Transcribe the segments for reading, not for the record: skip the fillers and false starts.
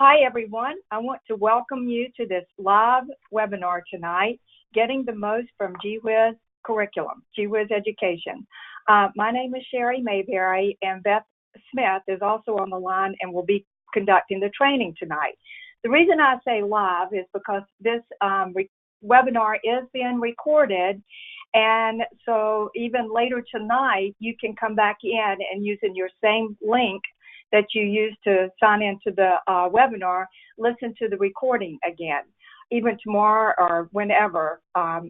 Hi, everyone. I want to welcome you to this live webinar tonight, Getting the Most from GWIZ Curriculum, GWIZ Education. My name is Sherry Mayberry, and Beth Smith is also on the line and will be conducting the training tonight. The reason I say live is because this webinar is being recorded, and so even later tonight, you can come back in and using your same link that you use to sign into the webinar, listen to the recording again. Even tomorrow or whenever,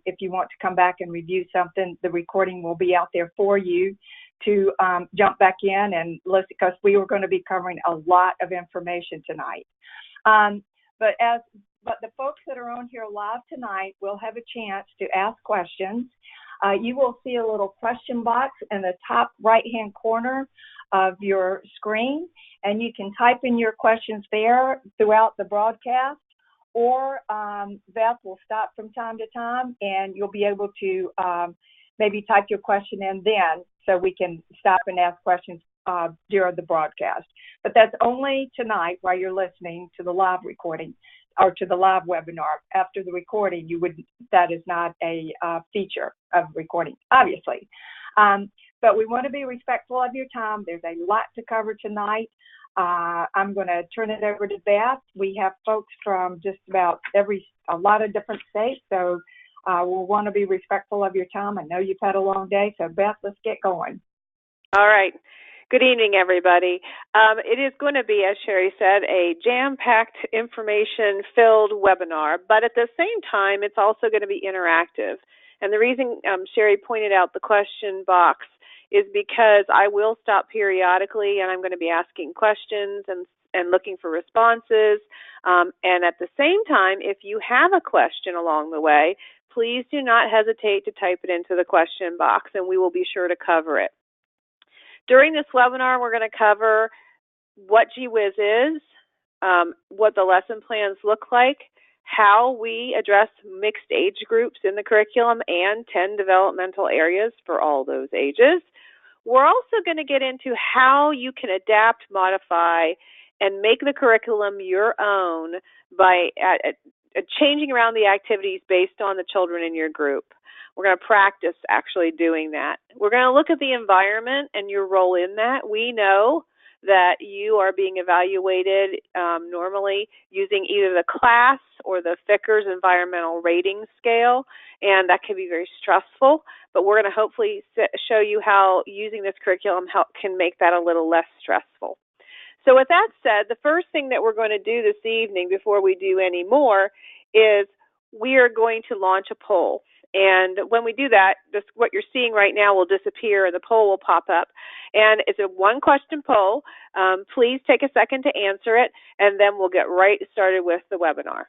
if you want to come back and review something, the recording will be out there for you to jump back in and listen, because we are going to be covering a lot of information tonight. But the folks that are on here live tonight will have a chance to ask questions. You will see a little question box in the top right-hand corner of your screen, and you can type in your questions there throughout the broadcast, or Beth will stop from time to time and you'll be able to maybe type your question in then, so we can stop and ask questions during the broadcast. But that's only tonight while you're listening to the live recording or to the live webinar. After the recording, that is not a feature of recording, obviously. But we want to be respectful of your time. There's a lot to cover tonight. I'm going to turn it over to Beth. We have folks from just about a lot of different states, so we'll want to be respectful of your time. I know you've had a long day, so Beth, let's get going. All right. Good evening, everybody. It is going to be, as Sherry said, a jam-packed, information-filled webinar, but at the same time, it's also going to be interactive. And the reason Sherry pointed out the question box is because I will stop periodically, and I'm going to be asking questions and looking for responses. And at the same time, if you have a question along the way, please do not hesitate to type it into the question box, and we will be sure to cover it. During this webinar, we're going to cover what GWIZ is, what the lesson plans look like, how we address mixed age groups in the curriculum, and 10 developmental areas for all those ages. We're also going to get into how you can adapt, modify, and make the curriculum your own by changing around the activities based on the children in your group. We're going to practice actually doing that. We're going to look at the environment and your role in that. We know that you are being evaluated normally using either the class or the Ficker's environmental rating scale, and that can be very stressful, but we're going to hopefully show you how using this curriculum can make that a little less stressful. So with that said, the first thing that we're going to do this evening before we do any more is we are going to launch a poll. And when we do that, what you're seeing right now will disappear and the poll will pop up. And it's a one-question poll. Please take a second to answer it, and then we'll get right started with the webinar.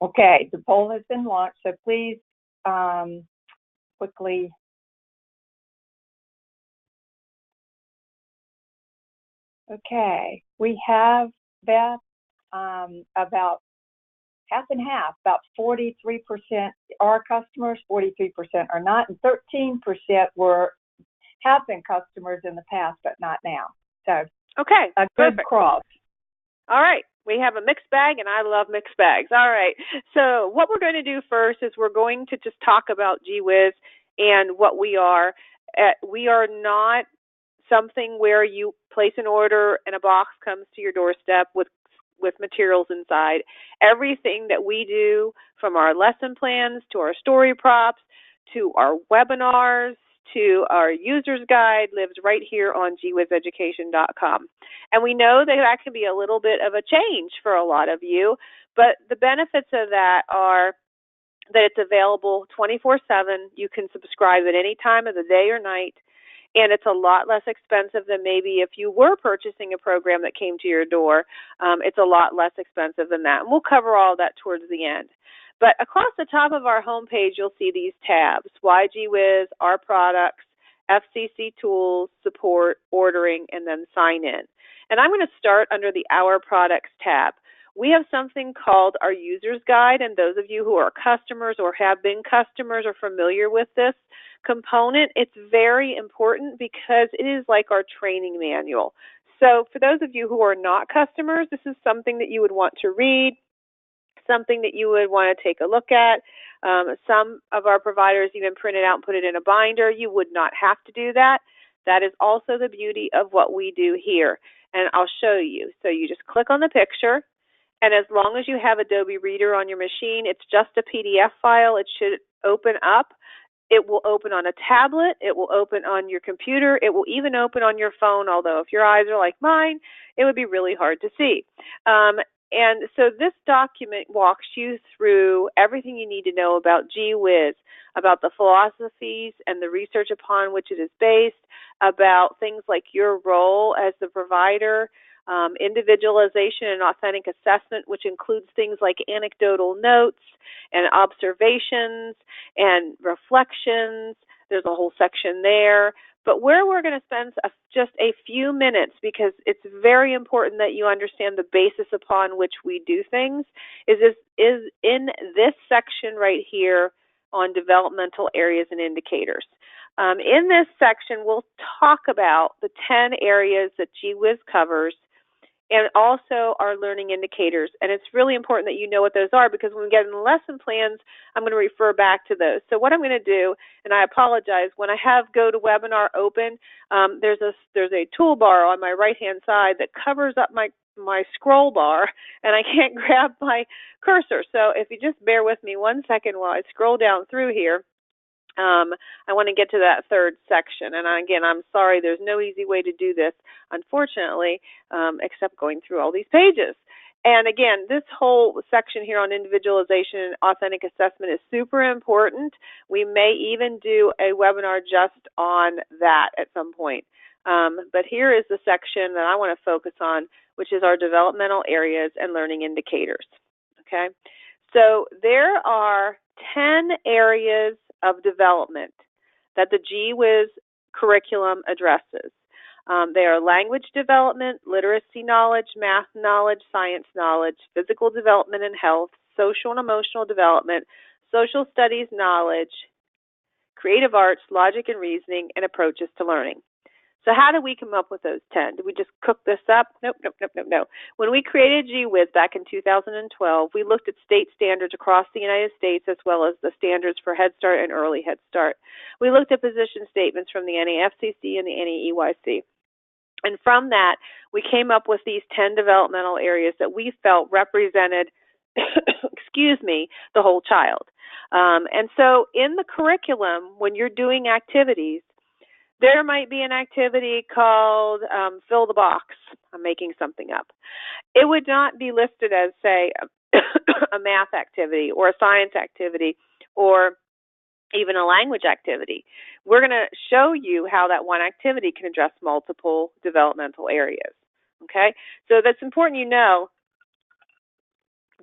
Okay, the poll has been launched, so please quickly. Okay, we have, Beth, about half and half, about 43% are customers, 43% are not, and 13% have been customers in the past, but not now. So, okay, a good cross. All right, we have a mixed bag, and I love mixed bags. All right, so what we're going to do first is we're going to just talk about GWIZ and what we are. We are not something where you place an order and a box comes to your doorstep with materials inside. Everything that we do, from our lesson plans to our story props to our webinars to our user's guide, lives right here on GWIZeducation.com. And we know that that can be a little bit of a change for a lot of you, but the benefits of that are that it's available 24/7. You can subscribe at any time of the day or night. And it's a lot less expensive than maybe if you were purchasing a program that came to your door. It's a lot less expensive than that. And we'll cover all that towards the end. But across the top of our homepage, you'll see these tabs: Why GWIZ, Our Products, FCC Tools, Support, Ordering, and then Sign In. And I'm going to start under the Our Products tab. We have something called our User's Guide, and those of you who are customers or have been customers are familiar with this component. It's very important because it is like our training manual. So for those of you who are not customers, this is something that you would want to read, something that you would want to take a look at. Some of our providers even print it out and put it in a binder. You would not have to do that. That is also the beauty of what we do here, and I'll show you. So you just click on the picture, and as long as you have Adobe Reader on your machine, it's just a PDF file. It should open up. It will open on a tablet. It will open on your computer. It will even open on your phone, although if your eyes are like mine, it would be really hard to see. And so this document walks you through everything you need to know about Whiz, about the philosophies and the research upon which it is based, about things like your role as the provider, individualization and authentic assessment, which includes things like anecdotal notes and observations and reflections. There's a whole section there. But where we're going to spend just a few minutes, because it's very important that you understand the basis upon which we do things, is in this section right here on developmental areas and indicators. In this section, we'll talk about the 10 areas that Whiz covers, and also our learning indicators. And it's really important that you know what those are, because when we get in the lesson plans, I'm going to refer back to those. So what I'm going to do, and I apologize, when I have GoToWebinar open, there's a toolbar on my right-hand side that covers up my scroll bar, and I can't grab my cursor. So if you just bear with me 1 second while I scroll down through here. I want to get to that third section, and again, I'm sorry, there's no easy way to do this, unfortunately, except going through all these pages. And again, this whole section here on individualization and authentic assessment is super important. We may even do a webinar just on that at some point. But here is the section that I want to focus on, which is our developmental areas and learning indicators. Okay, so there are 10 areas of development that the Whiz curriculum addresses. They are language development, literacy knowledge, math knowledge, science knowledge, physical development and health, social and emotional development, social studies knowledge, creative arts, logic and reasoning, and approaches to learning. So how did we come up with those 10? Did we just cook this up? Nope. When we created Whiz back in 2012, we looked at state standards across the United States, as well as the standards for Head Start and Early Head Start. We looked at position statements from the NAFCC and the NAEYC. And from that, we came up with these 10 developmental areas that we felt represented, the whole child. And so in the curriculum, when you're doing activities, there might be an activity called fill the box. I'm making something up. It would not be listed as, say, a math activity or a science activity or even a language activity. We're going to show you how that one activity can address multiple developmental areas. Okay? So that's important you know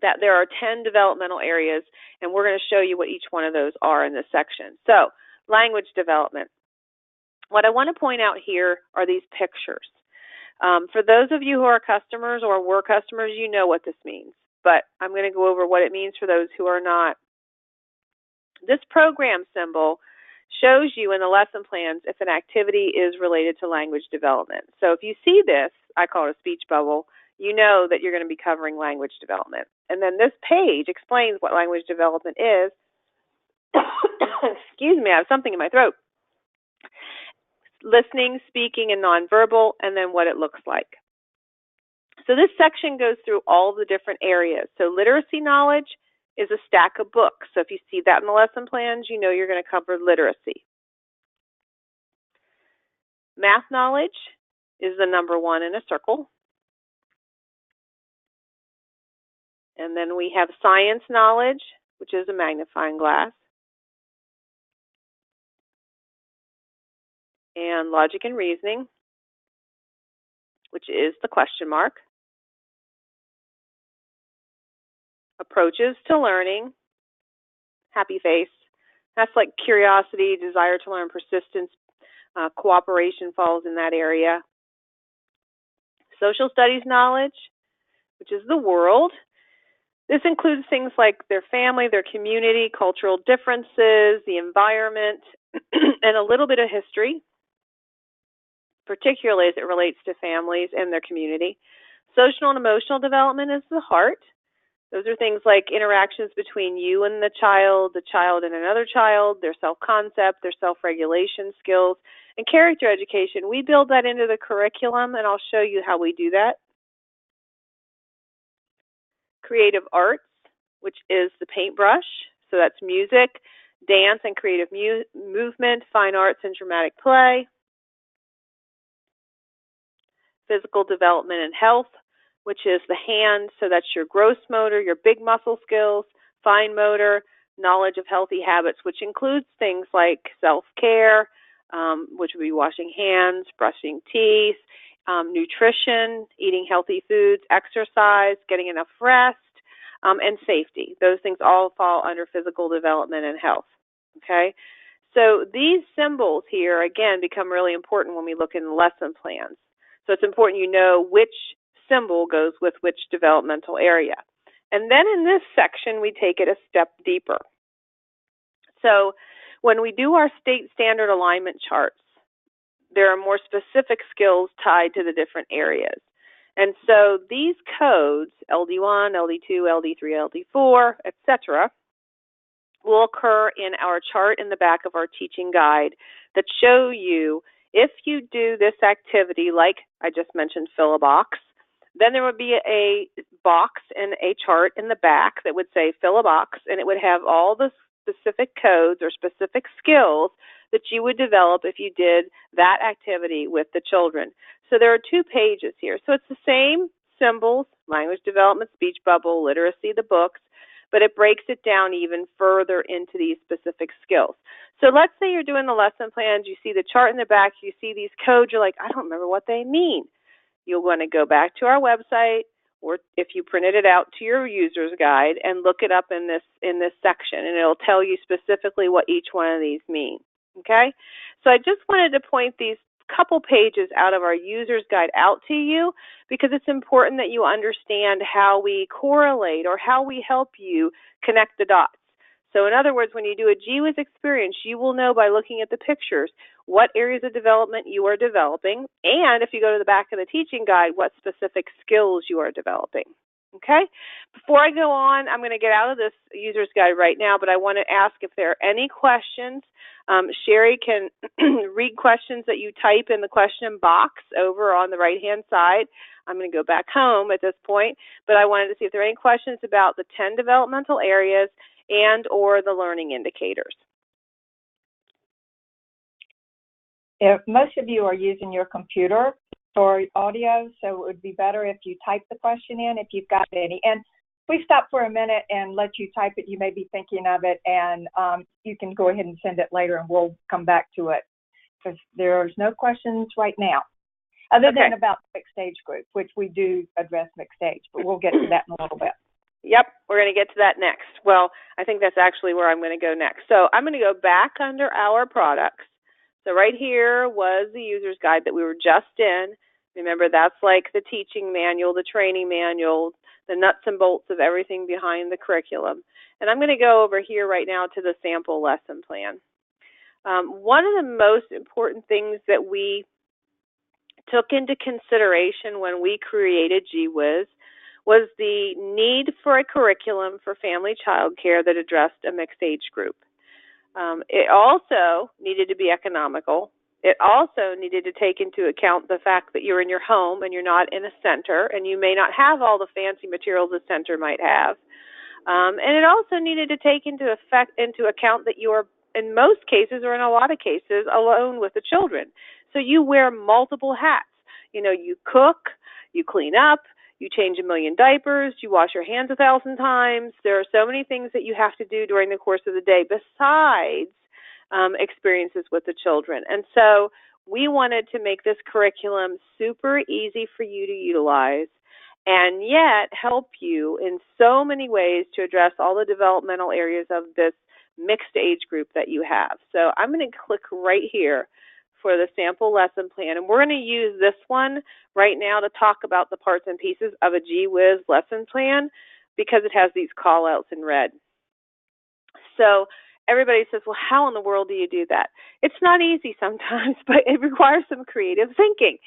that there are 10 developmental areas, and we're going to show you what each one of those are in this section. So, language development. What I want to point out here are these pictures. For those of you who are customers or were customers, you know what this means, but I'm going to go over what it means for those who are not. This program symbol shows you in the lesson plans if an activity is related to language development. So if you see this, I call it a speech bubble, you know that you're going to be covering language development. And then this page explains what language development is. Excuse me, I have something in my throat. Listening, speaking, and nonverbal, and then what it looks like. So this section goes through all the different areas. So literacy knowledge is a stack of books. So if you see that in the lesson plans, you know you're going to cover literacy. Math knowledge is the number 1 in a circle. And then we have science knowledge, which is a magnifying glass. And logic and reasoning, which is the question mark. Approaches to learning, happy face. That's like curiosity, desire to learn, persistence, cooperation falls in that area. Social studies knowledge, which is the world. This includes things like their family, their community, cultural differences, the environment, and a little bit of history. particularly as it relates to families and their community. Social and emotional development is the heart. Those are things like interactions between you and the child and another child, their self-concept, their self-regulation skills, and character education. We build that into the curriculum, and I'll show you how we do that. Creative arts, which is the paintbrush. So that's music, dance, and creative movement, fine arts, and dramatic play. Physical development and health, which is the hand, so that's your gross motor, your big muscle skills, fine motor, knowledge of healthy habits, which includes things like self-care, which would be washing hands, brushing teeth, nutrition, eating healthy foods, exercise, getting enough rest, and safety. Those things all fall under physical development and health. Okay? So these symbols here, again, become really important when we look in lesson plans. So it's important you know which symbol goes with which developmental area. And then in this section, we take it a step deeper. So when we do our state standard alignment charts, there are more specific skills tied to the different areas. And so these codes, LD1, LD2, LD3, LD4, etc., will occur in our chart in the back of our teaching guide that show you if you do this activity, like I just mentioned, fill a box, then there would be a box and a chart in the back that would say fill a box, and it would have all the specific codes or specific skills that you would develop if you did that activity with the children. So there are 2 pages here. So it's the same symbols, language development, speech bubble, literacy, the books, but it breaks it down even further into these specific skills. So let's say you're doing the lesson plans, you see the chart in the back, you see these codes, you're like, I don't remember what they mean. You'll want to go back to our website, or if you printed it out, to your user's guide and look it up in this section, and it'll tell you specifically what each one of these mean. Okay? So I just wanted to point these couple pages out of our user's guide out to you because it's important that you understand how we correlate or how we help you connect the dots. So in other words, when you do a GWIZ experience, you will know by looking at the pictures what areas of development you are developing, and if you go to the back of the teaching guide, what specific skills you are developing. Okay? Before I go on, I'm going to get out of this user's guide right now, but I want to ask if there are any questions. Sherry can read questions that you type in the question box over on the right-hand side. I'm going to go back home at this point, but I wanted to see if there are any questions about the 10 developmental areas and or the learning indicators. If most of you are using your computer for audio, so it would be better if you type the question in if you've got any. And we stop for a minute and let you type it. You may be thinking of it, and you can go ahead and send it later, and we'll come back to it because there's no questions right now, other than about the mixed age group, which we do address mixed age, but we'll get to that in a little bit. Yep, we're going to get to that next. Well, I think that's actually where I'm going to go next. So I'm going to go back under our products. So right here was the user's guide that we were just in. Remember, that's like the teaching manual, the training manual, the nuts and bolts of everything behind the curriculum. And I'm going to go over here right now to the sample lesson plan. One of the most important things that we took into consideration when we created GWIZ was the need for a curriculum for family child care that addressed a mixed age group. It also needed to be economical. It also needed to take into account the fact that you're in your home and you're not in a center, and you may not have all the fancy materials a center might have. And it also needed to take into account that you are, in most cases or in a lot of cases, alone with the children. So you wear multiple hats. You know, you cook, you clean up, you change 1 million diapers, you wash your hands 1,000 times. There are so many things that you have to do during the course of the day besides experiences with the children. And so we wanted to make this curriculum super easy for you to utilize and yet help you in so many ways to address all the developmental areas of this mixed age group that you have. So I'm going to click right here for the sample lesson plan, and we're going to use this one right now to talk about the parts and pieces of a GWIZ lesson plan because it has these call-outs in red. So everybody says, well, how in the world do you do that? It's not easy sometimes, but it requires some creative thinking.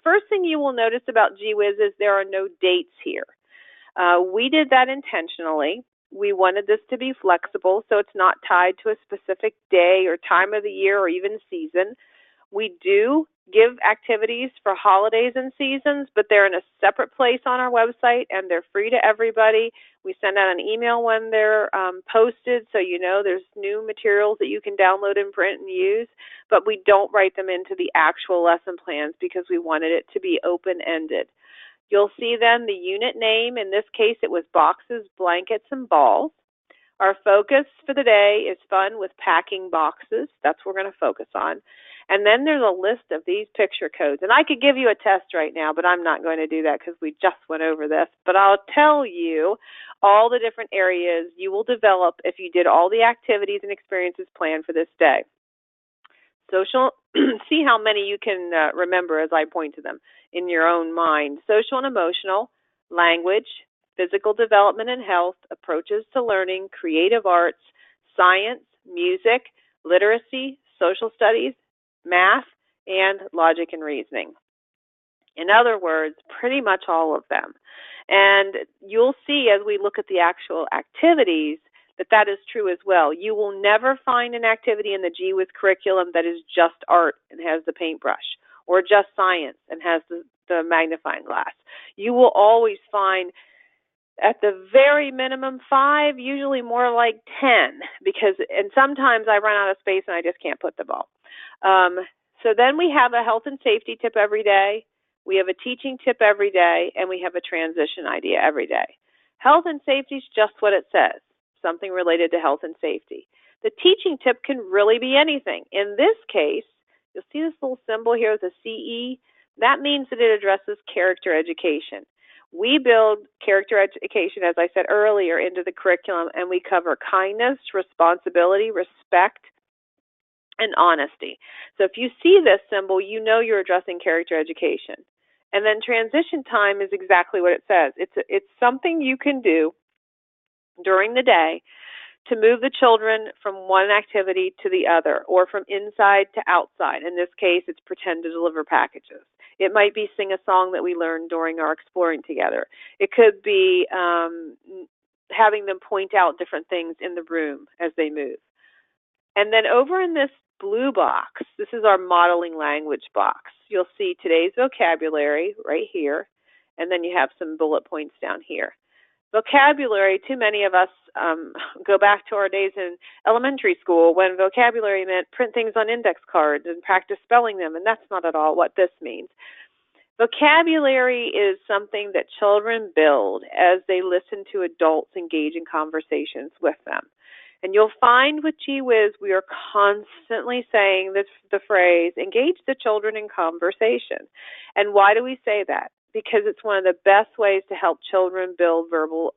First thing you will notice about GWhiz is there are no dates here. We did that intentionally. We wanted this to be flexible, so it's not tied to a specific day or time of the year or even season. We do give activities for holidays and seasons, but they're in a separate place on our website, and they're free to everybody. We send out an email when they're posted, so you know there's new materials that you can download and print and use, but we don't write them into the actual lesson plans because we wanted it to be open-ended. You'll see then the unit name. In this case, it was boxes, blankets, and balls. Our focus for the day is fun with packing boxes. That's what we're going to focus on. And then there's a list of these picture codes. And I could give you a test right now, but I'm not going to do that because we just went over this. But I'll tell you all the different areas you will develop if you did all the activities and experiences planned for this day. Social, see how many you can remember as I point to them in your own mind. Social and emotional, language, physical development and health, approaches to learning, creative arts, science, music, literacy, social studies, math, and logic and reasoning. In other words, pretty much all of them. And you'll see as we look at the actual activities that is true as well. You will never find an activity in the GWhiz curriculum that is just art and has the paintbrush, or just science and has the magnifying glass. You will always find at the very minimum 5, usually more like 10, and sometimes I run out of space and I just can't put them all. So then we have a health and safety tip every day, we have a teaching tip every day, and we have a transition idea every day. Health and safety is just what it says, something related to health and safety. The teaching tip can really be anything. In this case, you'll see this little symbol here, the CE. That means that it addresses character education. We build character education, as I said earlier, into the curriculum, and we cover kindness, responsibility, respect, and honesty. So if you see this symbol, you know you're addressing character education. And then transition time is exactly what it says. It's something you can do during the day to move the children from one activity to the other, or from inside to outside. In this case, it's pretend to deliver packages. It might be sing a song that we learned during our exploring together. It could be having them point out different things in the room as they move. And then over in this blue box, this is our modeling language box. You'll see today's vocabulary right here, and then you have some bullet points down here. Vocabulary, too many of us go back to our days in elementary school when vocabulary meant print things on index cards and practice spelling them, and that's not at all what this means. Vocabulary is something that children build as they listen to adults engage in conversations with them. And you'll find with GWhiz, we are constantly saying the phrase, engage the children in conversation. And why do we say that? Because it's one of the best ways to help children build verbal,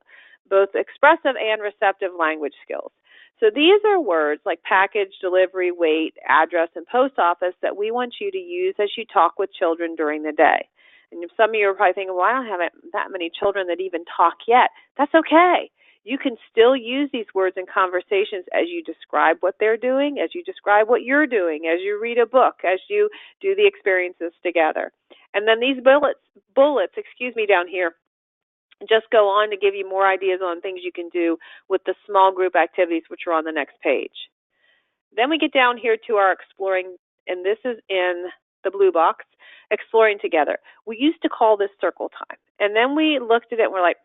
both expressive and receptive language skills. So these are words like package, delivery, wait, address, and post office that we want you to use as you talk with children during the day. And some of you are probably thinking, well, I don't have that many children that even talk yet. That's okay. You can still use these words in conversations as you describe what they're doing, as you describe what you're doing, as you read a book, as you do the experiences together. And then these bullets, down here just go on to give you more ideas on things you can do with the small group activities, which are on the next page. Then we get down here to our exploring, and this is in the blue box, exploring together. We used to call this circle time. And then we looked at it and we're like,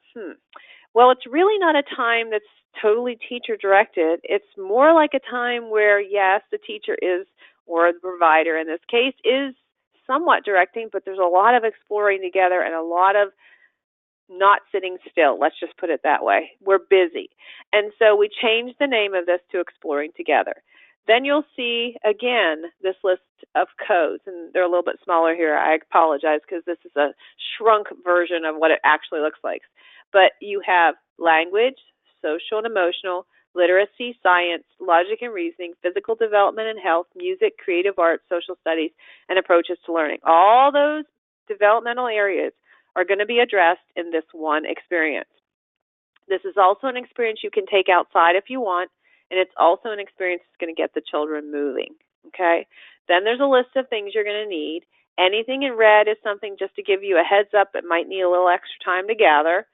well, it's really not a time that's totally teacher-directed. It's more like a time where, yes, the teacher is, or the provider in this case, is somewhat directing, but there's a lot of exploring together and a lot of not sitting still. Let's just put it that way. We're busy. And so we changed the name of this to Exploring Together. Then you'll see, again, this list of codes, and they're a little bit smaller here. I apologize because this is a shrunk version of what it actually looks like. But you have language, social and emotional, literacy, science, logic and reasoning, physical development and health, music, creative arts, social studies, and approaches to learning. All those developmental areas are going to be addressed in this one experience. This is also an experience you can take outside if you want and it's also an experience that's going to get the children moving, okay? Then there's a list of things you're going to need. Anything in red is something just to give you a heads up that might need a little extra time to gather.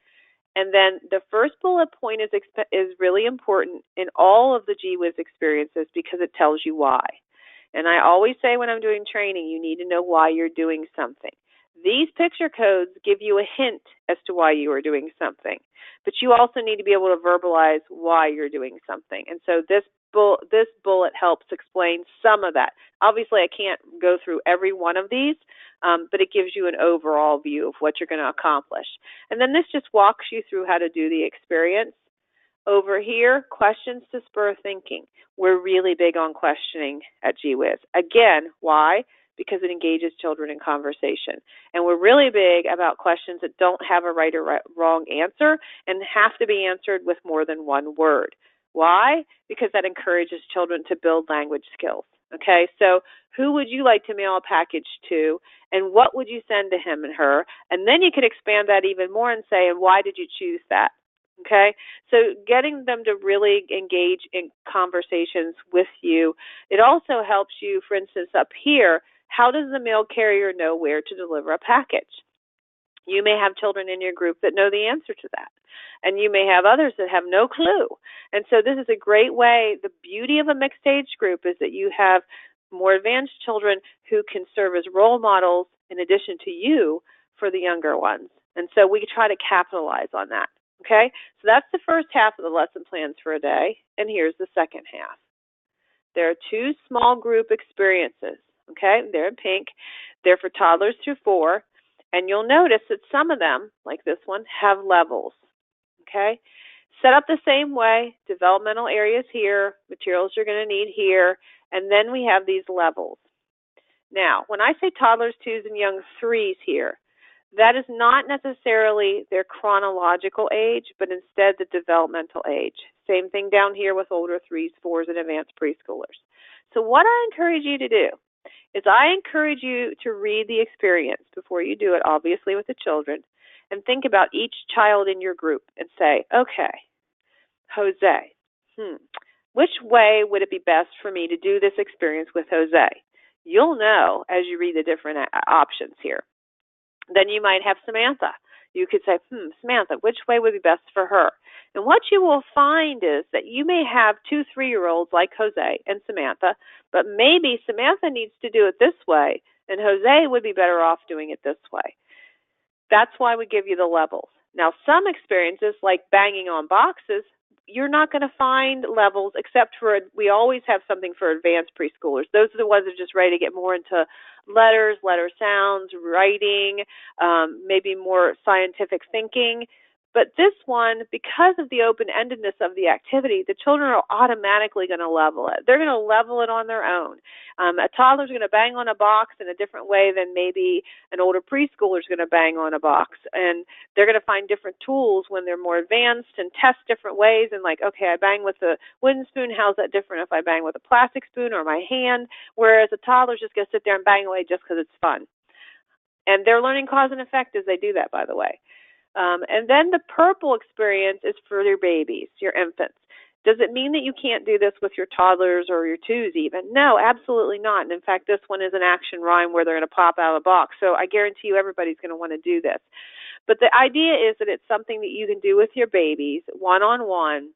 And then the first bullet point is really important in all of the Whiz experiences because it tells you why. And I always say when I'm doing training, you need to know why you're doing something. These picture codes give you a hint as to why you are doing something, but you also need to be able to verbalize why you're doing something. And so this bullet helps explain some of that. Obviously, I can't go through every one of these, but it gives you an overall view of what you're going to accomplish. And then this just walks you through how to do the experience. Over here, questions to spur thinking. We're really big on questioning at Whiz. Again, why? Because it engages children in conversation. And we're really big about questions that don't have a right or wrong answer and have to be answered with more than one word. Why? Because that encourages children to build language skills. Okay, so who would you like to mail a package to, and what would you send to him and her? And then you could expand that even more and say, and why did you choose that? Okay, so getting them to really engage in conversations with you. It also helps you, for instance, up here, how does the mail carrier know where to deliver a package? You may have children in your group that know the answer to that, and you may have others that have no clue. And so this is a great way. The beauty of a mixed age group is that you have more advanced children who can serve as role models in addition to you for the younger ones. And so we try to capitalize on that. Okay, so that's the first half of the lesson plans for a day, and here's the second half. There are 2 small group experiences, okay? They're in pink. They're for toddlers through 4, and you'll notice that some of them, like this one, have levels, okay? Set up the same way, developmental areas here, materials you're going to need here, and then we have these levels. Now, when I say toddlers, 2s, and young 3s here, that is not necessarily their chronological age, but instead the developmental age. Same thing down here with older 3s, 4s, and advanced preschoolers. So what I encourage you to do is I encourage you to read the experience before you do it, obviously with the children, and think about each child in your group and say, okay, Jose, which way would it be best for me to do this experience with Jose? You'll know as you read the different options here. Then you might have Samantha. You could say, Samantha, which way would be best for her? And what you will find is that you may have 2 3-year-olds like Jose and Samantha, but maybe Samantha needs to do it this way, and Jose would be better off doing it this way. That's why we give you the levels. Now, some experiences, like banging on boxes, you're not going to find levels except for, we always have something for advanced preschoolers. Those are the ones that are just ready to get more into letters, letter sounds, writing, maybe more scientific thinking. But this one, because of the open-endedness of the activity, the children are automatically going to level it. They're going to level it on their own. A toddler is going to bang on a box in a different way than maybe an older preschooler is going to bang on a box. And they're going to find different tools when they're more advanced and test different ways. And like, okay, I bang with a wooden spoon. How's that different if I bang with a plastic spoon or my hand? Whereas a toddler's just going to sit there and bang away just because it's fun. And they're learning cause and effect as they do that, by the way. And then the purple experience is for your babies, your infants. Does it mean that you can't do this with your toddlers or your 2s even? No, absolutely not. And in fact, this one is an action rhyme where they're going to pop out of the box. So I guarantee you everybody's going to want to do this. But the idea is that it's something that you can do with your babies one-on-one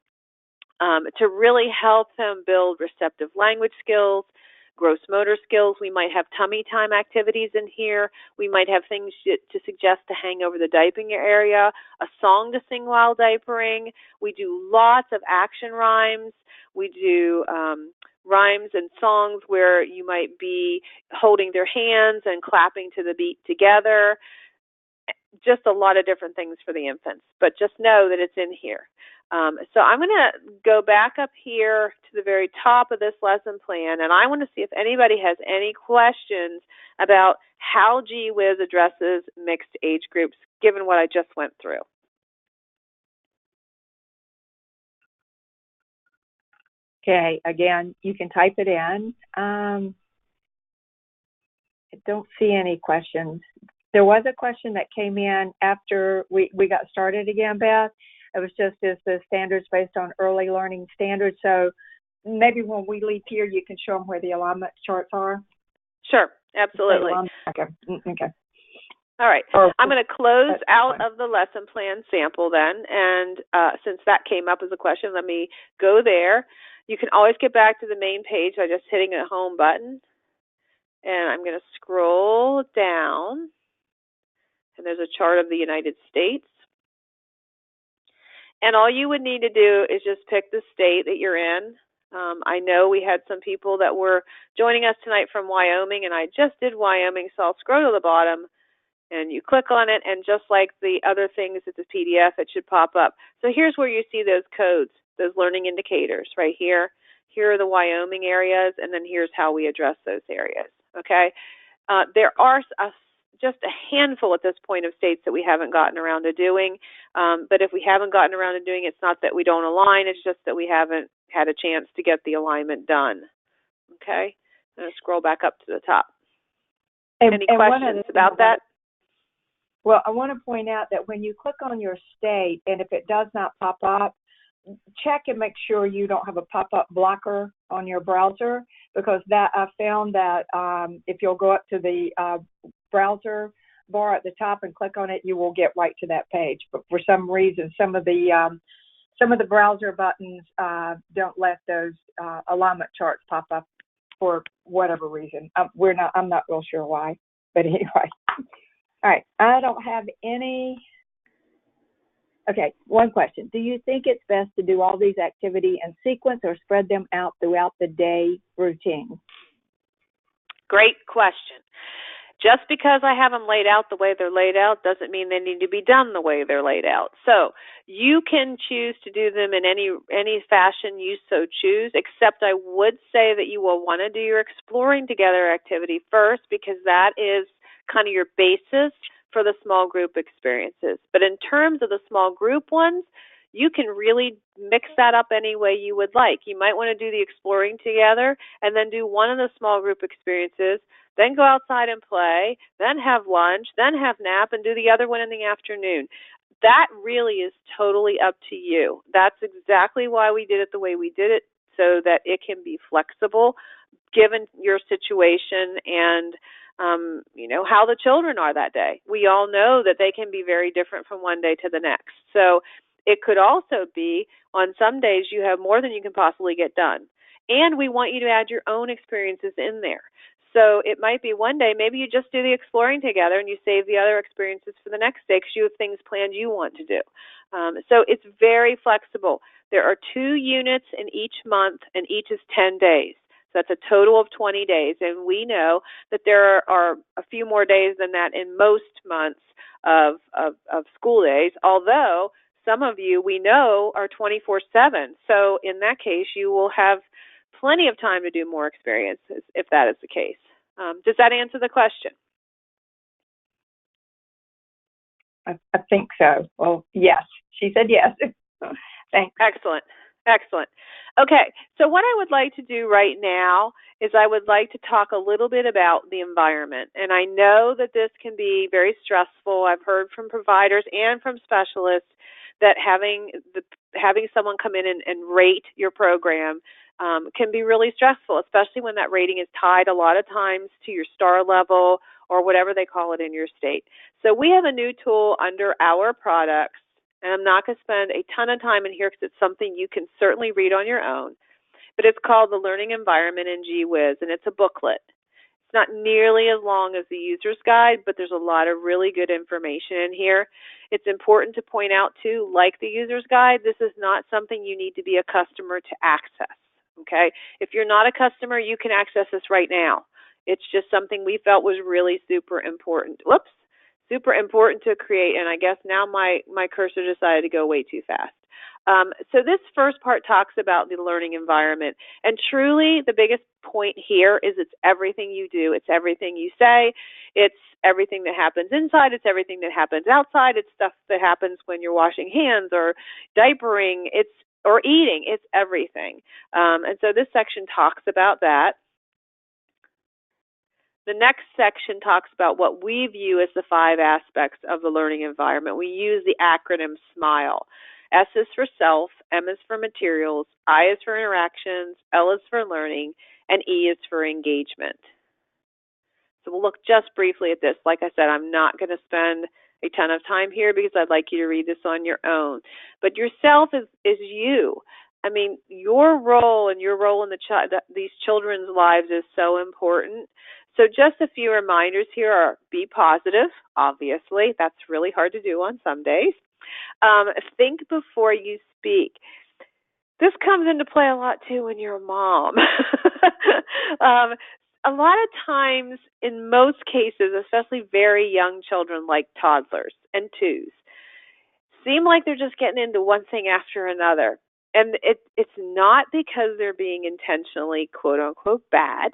to really help them build receptive language skills, gross motor skills. We might have tummy time activities in here. We might have things to suggest to hang over the diapering area, a song to sing while diapering. We do lots of action rhymes. We do rhymes and songs where you might be holding their hands and clapping to the beat together. Just a lot of different things for the infants, but just know that it's in here. So I'm going to go back up here to the very top of this lesson plan, and I want to see if anybody has any questions about how Whiz addresses mixed age groups, given what I just went through. Okay, again, you can type it in. I don't see any questions. There was a question that came in after we got started again, Beth. It was just, is the standards based on early learning standards? So maybe when we leave here, you can show them where the alignment charts are. Sure, absolutely. Okay. Okay. All right. I'm going to close out of the lesson plan sample then, and since that came up as a question, let me go there. You can always get back to the main page by just hitting a home button, and I'm going to scroll down, and there's a chart of the United States. And all you would need to do is just pick the state that you're in. I know we had some people that were joining us tonight from Wyoming, and I just did Wyoming, so I'll scroll to the bottom, and you click on it, and just like the other things at the PDF, it should pop up. So here's where you see those codes, those learning indicators right here. Here are the Wyoming areas, and then here's how we address those areas, okay? There are just a handful at this point of states that we haven't gotten around to doing, but if we haven't gotten around to doing it, it's not that we don't align, it's just that we haven't had a chance to get the alignment done, okay? I'm going to scroll back up to the top. Any questions about that? Well, I want to point out that when you click on your state, and if it does not pop up, check and make sure you don't have a pop-up blocker on your browser, because that I found that if you'll go up to the browser bar at the top and click on it, you will get right to that page. But for some reason, some of the browser buttons don't let those alignment charts pop up for whatever reason. I'm not real sure why, but anyway. All right, I don't have any. Okay, one question. Do you think it's best to do all these activities in sequence or spread them out throughout the day routine? Great question. Just because I have them laid out the way they're laid out doesn't mean they need to be done the way they're laid out. So you can choose to do them in any fashion you so choose, except I would say that you will want to do your exploring together activity first, because that is kind of your basis for the small group experiences. But in terms of the small group ones, you can really mix that up any way you would like. You might want to do the exploring together and then do one of the small group experiences, then go outside and play, then have lunch, then have nap, and do the other one in the afternoon. That really is totally up to you. That's exactly why we did it the way we did it, so that it can be flexible given your situation and how the children are that day. We all know that they can be very different from one day to the next. So it could also be on some days you have more than you can possibly get done. And we want you to add your own experiences in there. So it might be one day, maybe you just do the exploring together and you save the other experiences for the next day because you have things planned you want to do. So it's very flexible. There are 2 units in each month, and each is 10 days. So that's a total of 20 days. And we know that there are a few more days than that in most months of school days, although some of you we know are 24/7. So in that case, you will have plenty of time to do more experiences if that is the case. Does that answer the question? I think so. Well, yes. She said yes. Thanks. Excellent. Excellent. Okay, so what I would like to do right now is I would like to talk a little bit about the environment. And I know that this can be very stressful. I've heard from providers and from specialists that having someone come in and rate your program can be really stressful, especially when that rating is tied a lot of times to your star level or whatever they call it in your state. So we have a new tool under our products, and I'm not going to spend a ton of time in here because it's something you can certainly read on your own, but it's called the Learning Environment in Whiz, and it's a booklet. It's not nearly as long as the user's guide, but there's a lot of really good information in here. It's important to point out, too, like the user's guide, this is not something you need to be a customer to access, okay? If you're not a customer, you can access this right now. It's just something we felt was really super important. Whoops. Super important to create, and I guess now my cursor decided to go way too fast. So this first part talks about the learning environment, and truly the biggest point here is it's everything you do. It's everything you say. It's everything that happens inside. It's everything that happens outside. It's stuff that happens when you're washing hands or diapering. Or eating. It's everything. And so this section talks about that. The next section talks about what we view as the 5 aspects of the learning environment. We use the acronym SMILE. S is for self, M is for materials, I is for interactions, L is for learning, and E is for engagement. So we'll look just briefly at this. Like I said, I'm not going to spend a ton of time here because I'd like you to read this on your own. But yourself is you. I mean, your role and your role in these children's lives is so important. So just a few reminders here are be positive, obviously. That's really hard to do on some days. Think before you speak. This comes into play a lot, too, when you're a mom. A lot of times, in most cases, especially very young children like toddlers and twos, seem like they're just getting into one thing after another. And it's not because they're being intentionally, quote unquote, bad.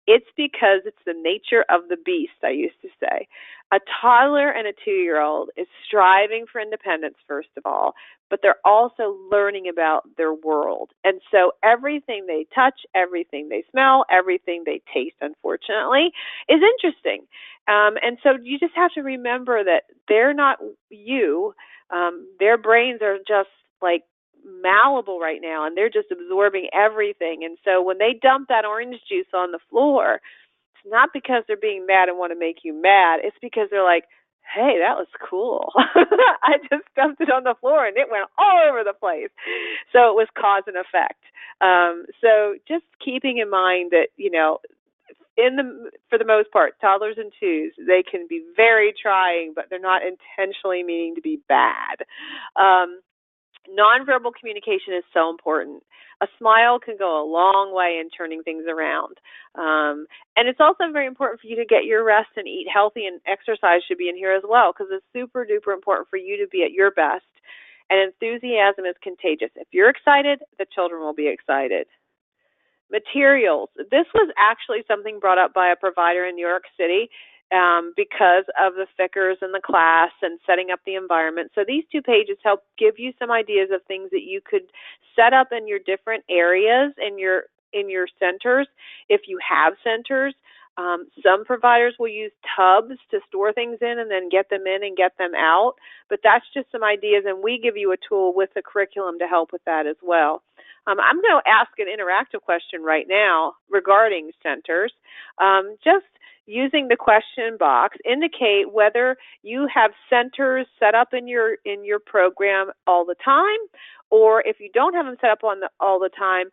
It's because it's the nature of the beast, I used to say. A toddler and a 2-year-old is striving for independence, first of all, but they're also learning about their world. And so everything they touch, everything they smell, everything they taste, unfortunately, is interesting. And so you just have to remember that they're not you. Their brains are just like malleable right now, and they're just absorbing everything. And so when they dump that orange juice on the floor, it's not because they're being mad and want to make you mad. It's because they're like, hey, that was cool. I just dumped it on the floor and it went all over the place. So it was cause and effect. So just keeping in mind that, for the most part, toddlers and twos, they can be very trying, but they're not intentionally meaning to be bad. Nonverbal communication is so important. A smile can go a long way in turning things around. And it's also very important for you to get your rest and eat healthy, and exercise should be in here as well, because it's super duper important for you to be at your best. And enthusiasm is contagious. If you're excited, the children will be excited. Materials. This was actually something brought up by a provider in New York City because of the thickers in the class and setting up the environment. So these 2 pages help give you some ideas of things that you could set up in your different areas in your centers, if you have centers. Some providers will use tubs to store things in and then get them in and get them out. But that's just some ideas, and we give you a tool with the curriculum to help with that as well. I'm going to ask an interactive question right now regarding centers. Just using the question box, indicate whether you have centers set up in your program all the time, or if you don't have them set up all the time,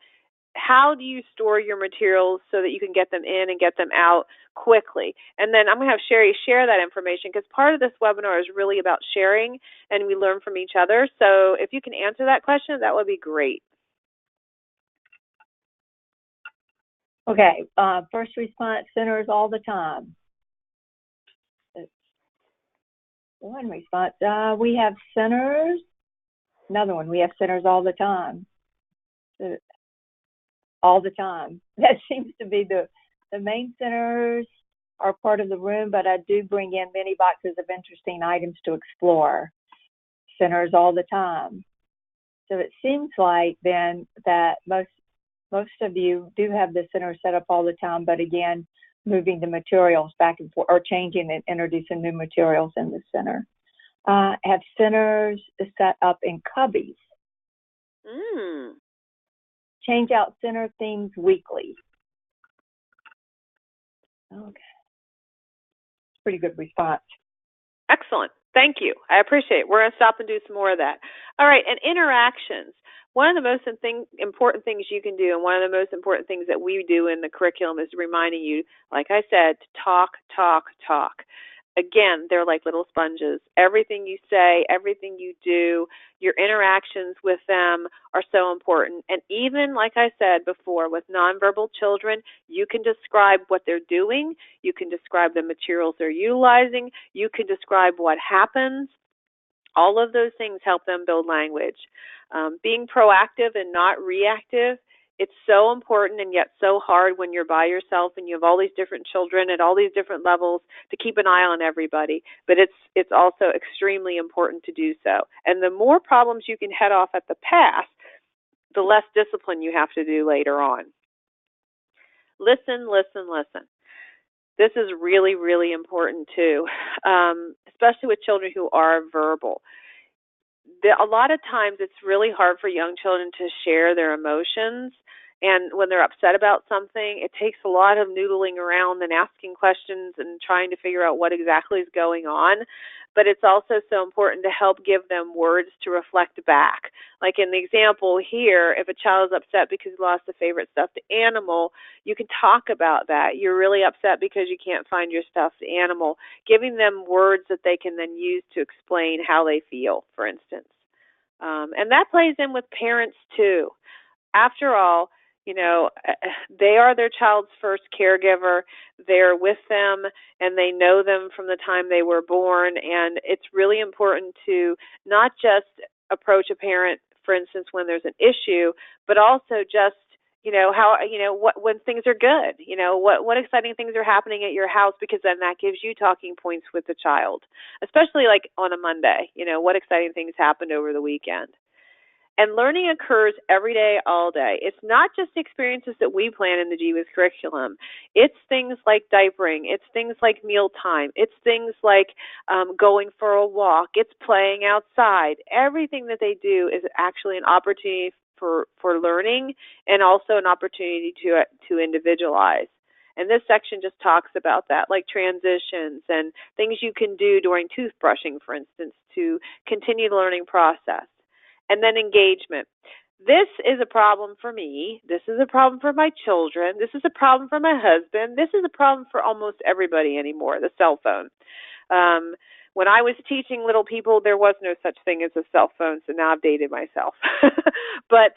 how do you store your materials so that you can get them in and get them out quickly? And then I'm going to have Sherry share that information, because part of this webinar is really about sharing, and we learn from each other. So if you can answer that question, that would be great. Okay, first response, centers all the time. One response, we have centers. Another one, we have centers all the time. All the time. That seems to be the main centers are part of the room, but I do bring in many boxes of interesting items to explore. Centers all the time. So it seems like then that most of you do have the center set up all the time, but again, moving the materials back and forth, or changing and introducing new materials in the center. Have centers set up in cubbies. Change out center themes weekly. Okay. Pretty good response. Excellent. Thank you. I appreciate it. We're going to stop and do some more of that. All right, and interactions. One of the most important things you can do, and one of the most important things that we do in the curriculum, is reminding you, like I said, to talk, talk, talk. Again, they're like little sponges. Everything you say, everything you do, your interactions with them are so important. And even, like I said before, with nonverbal children, you can describe what they're doing. You can describe the materials they're utilizing. You can describe what happens. All of those things help them build language. Being proactive and not reactive, it's so important and yet so hard when you're by yourself and you have all these different children at all these different levels to keep an eye on everybody. But it's also extremely important to do so. And the more problems you can head off at the pass, the less discipline you have to do later on. Listen, listen, listen. This is really, really important too, especially with children who are verbal. a lot of times it's really hard for young children to share their emotions. And when they're upset about something, it takes a lot of noodling around and asking questions and trying to figure out what exactly is going on. But it's also so important to help give them words to reflect back. Like in the example here, if a child is upset because he lost a favorite stuffed animal, you can talk about that. You're really upset because you can't find your stuffed animal. Giving them words that they can then use to explain how they feel, for instance. And that plays in with parents too. After all, they are their child's first caregiver. They're with them and they know them from the time they were born. And it's really important to not just approach a parent, for instance, when there's an issue, but also just when things are good, what exciting things are happening at your house, because then that gives you talking points with the child, especially like on a Monday, what exciting things happened over the weekend. And learning occurs every day, all day. It's not just experiences that we plan in the GWIZ curriculum. It's things like diapering. It's things like mealtime. It's things like going for a walk. It's playing outside. Everything that they do is actually an opportunity for learning, and also an opportunity to individualize. And this section just talks about that, like transitions and things you can do during toothbrushing, for instance, to continue the learning process. And then engagement. This is a problem for me. This is a problem for my children. This is a problem for my husband. This is a problem for almost everybody anymore, the cell phone. When I was teaching little people, there was no such thing as a cell phone, so now I've dated myself. But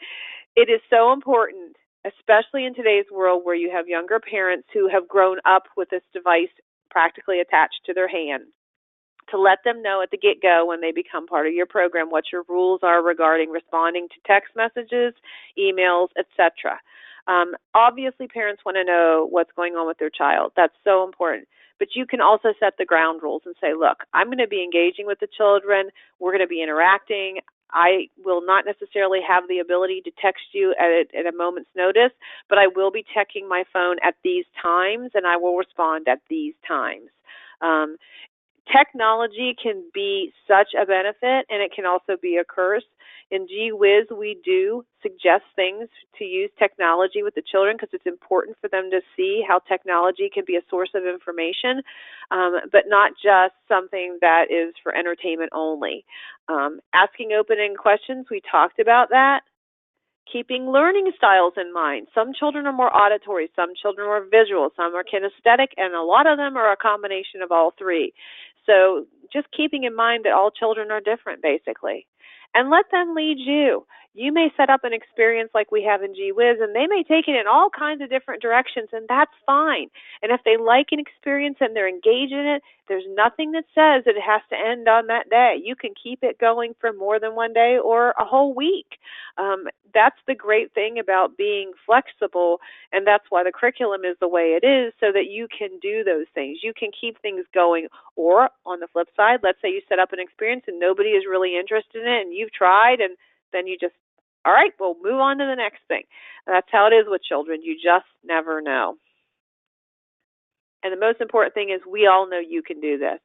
it is so important, especially in today's world where you have younger parents who have grown up with this device practically attached to their hand, to let them know at the get-go when they become part of your program what your rules are regarding responding to text messages, emails, etc. Obviously, parents want to know what's going on with their child. That's so important. But you can also set the ground rules and say, look, I'm going to be engaging with the children. We're going to be interacting. I will not necessarily have the ability to text you at a moment's notice, but I will be checking my phone at these times, and I will respond at these times. Technology can be such a benefit, and it can also be a curse. In GWIZ, we do suggest things to use technology with the children because it's important for them to see how technology can be a source of information, but not just something that is for entertainment only. Asking open-ended questions, we talked about that. Keeping learning styles in mind. Some children are more auditory, some children are visual, some are kinesthetic, and a lot of them are a combination of all three. So just keeping in mind that all children are different, basically. And let them lead you. You may set up an experience like we have in GWIZ, and they may take it in all kinds of different directions, and that's fine. And if they like an experience and they're engaged in it, there's nothing that says that it has to end on that day. You can keep it going for more than one day or a whole week. That's the great thing about being flexible, and that's why the curriculum is the way it is, so that you can do those things. You can keep things going. Or on the flip side, let's say you set up an experience and nobody is really interested in it, and you've tried, and then you just, all right, we'll move on to the next thing. And that's how it is with children. You just never know. And the most important thing is we all know you can do this.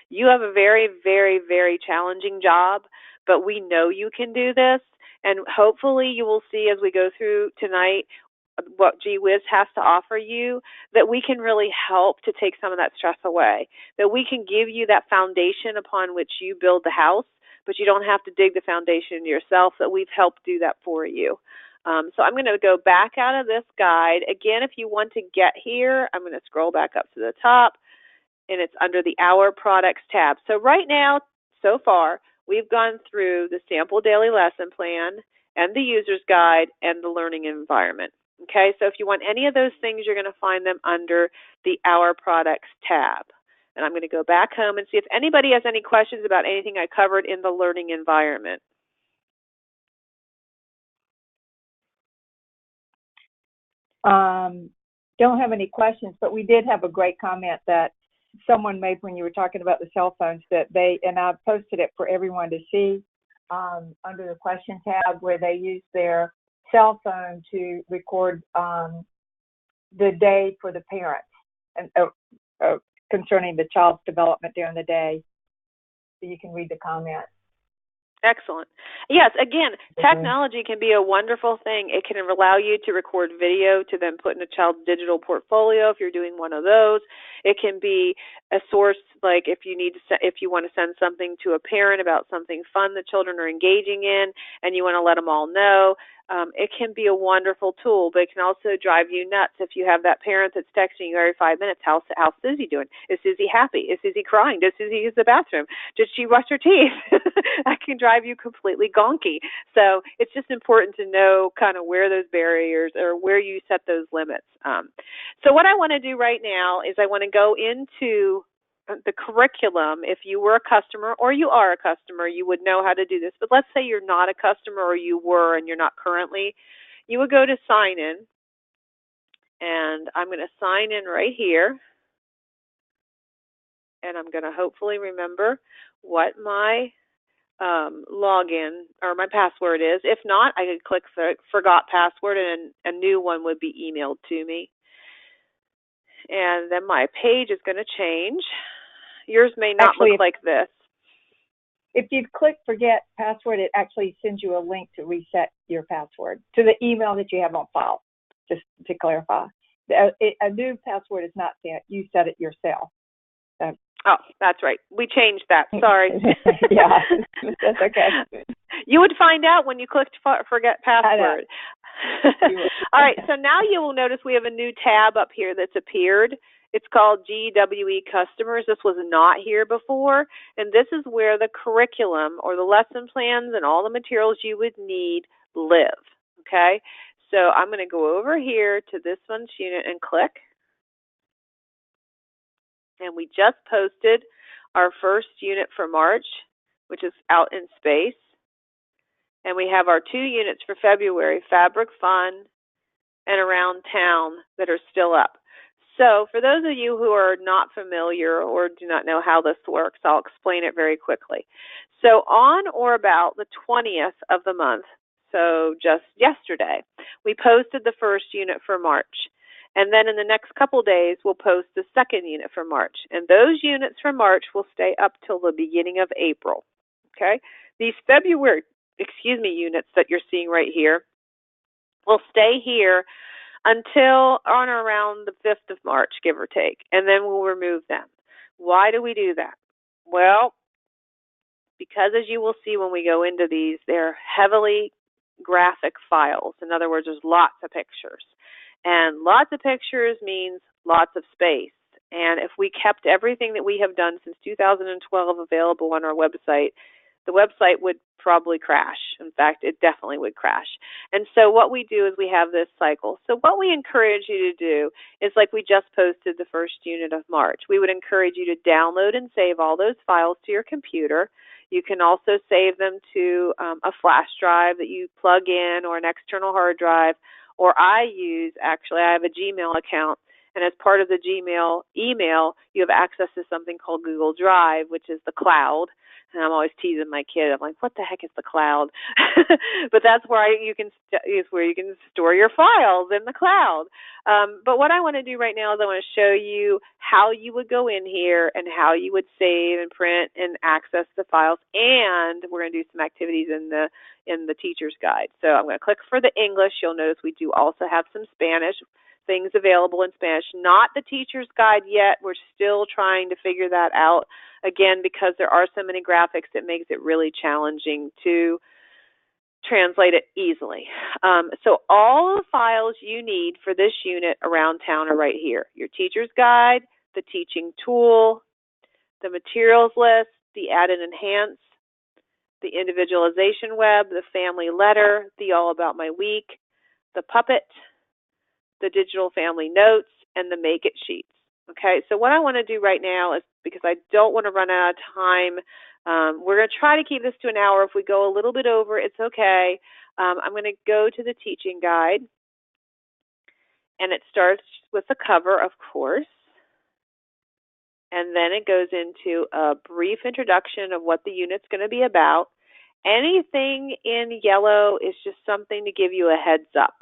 You have a very, very, very challenging job, but we know you can do this. And hopefully you will see as we go through tonight what GWIZ has to offer you, that we can really help to take some of that stress away, that we can give you that foundation upon which you build the house, but you don't have to dig the foundation yourself, that we've helped do that for you. So I'm going to go back out of this guide. Again, if you want to get here, I'm going to scroll back up to the top, and it's under the Our Products tab. So right now, so far, we've gone through the sample daily lesson plan and the user's guide and the learning environment. Okay, so if you want any of those things, you're going to find them under the Our Products tab. And I'm going to go back home and see if anybody has any questions about anything I covered in the learning environment. Don't have any questions, but we did have a great comment that someone made when you were talking about the cell phones, that and I posted it for everyone to see under the question tab, where they use their cell phone to record the day for the parents and concerning the child's development during the day. So you can read the comment. Excellent. Yes, again, technology can be a wonderful thing. It can allow you to record video to then put in a child's digital portfolio if you're doing one of those. It can be a source, like if you want to send something to a parent about something fun that children are engaging in and you want to let them all know. It can be a wonderful tool, but it can also drive you nuts if you have that parent that's texting you every 5 minutes. How's Susie doing? Is Susie happy? Is Susie crying? Does Susie use the bathroom? Did she brush her teeth? That can drive you completely gonky. So it's just important to know kind of where those barriers or where you set those limits. So what I want to do right now is I want to go into the curriculum. If you were a customer or you are a customer, you would know how to do this. But let's say you're not a customer or you were and you're not currently. You would go to sign in, and I'm going to sign in right here. And I'm going to hopefully remember what my login or my password is. If not, I could click forgot password and a new one would be emailed to me. And then my page is going to change. Yours may not look like this. If you click forget password, it actually sends you a link to reset your password to the email that you have on file, just to clarify. A new password is not sent. You set it yourself. So. Oh, that's right. We changed that. Sorry. Yeah, that's okay. You would find out when you clicked forget password. All right, so now you will notice we have a new tab up here that's appeared. It's called GWE Customers. This was not here before, and this is where the curriculum or the lesson plans and all the materials you would need live, okay? So I'm going to go over here to this one's unit and click. And we just posted our first unit for March, which is out in space. And we have our 2 units for February, Fabric Fun and Around Town, that are still up. So for those of you who are not familiar or do not know how this works, I'll explain it very quickly. So on or about the 20th of the month, so just yesterday, we posted the first unit for March. And then in the next couple days, we'll post the second unit for March. And those units for March will stay up till the beginning of April. Okay? These February, units that you're seeing right here will stay here until on or around the 5th of March, give or take, and then we'll remove them. Why do we do that? Well, because as you will see when we go into these, they're heavily graphic files. In other words, there's lots of pictures. And lots of pictures means lots of space. And if we kept everything that we have done since 2012 available on our website, the website would probably crash. In fact, it definitely would crash. And so what we do is we have this cycle. So what we encourage you to do is, like we just posted the first unit of March, we would encourage you to download and save all those files to your computer. You can also save them to a flash drive that you plug in or an external hard drive. Or I have a Gmail account, and as part of the Gmail email, you have access to something called Google Drive, which is the cloud. And I'm always teasing my kid. I'm like, what the heck is the cloud? But that's where you can store your files in the cloud. But what I want to do right now is I want to show you how you would go in here and how you would save and print and access the files. And we're going to do some activities in the teacher's guide. So I'm going to click for the English. You'll notice we do also have some Spanish things available in Spanish. Not the teacher's guide yet. We're still trying to figure that out. Again, because there are so many graphics, it makes it really challenging to translate it easily. So all the files you need for this unit around town are right here. Your teacher's guide, the teaching tool, the materials list, the add and enhance, the individualization web, the family letter, the all about my week, the puppet, the digital family notes, and the make it sheets. Okay, so what I want to do right now is, because I don't want to run out of time, we're going to try to keep this to an hour. If we go a little bit over, it's okay. I'm going to go to the teaching guide, and it starts with the cover, of course, and then it goes into a brief introduction of what the unit's going to be about. Anything in yellow is just something to give you a heads up.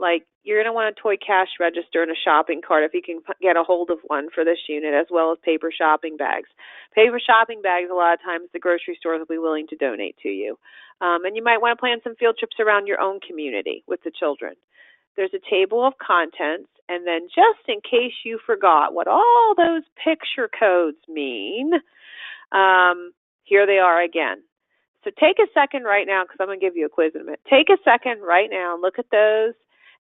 Like, you're going to want a toy cash register and a shopping cart if you can get a hold of one for this unit, as well as paper shopping bags. Paper shopping bags, a lot of times the grocery stores will be willing to donate to you. And you might want to plan some field trips around your own community with the children. There's a table of contents, and then just in case you forgot what all those picture codes mean, here they are again. So take a second right now, because I'm going to give you a quiz in a minute. Take a second right now and look at those,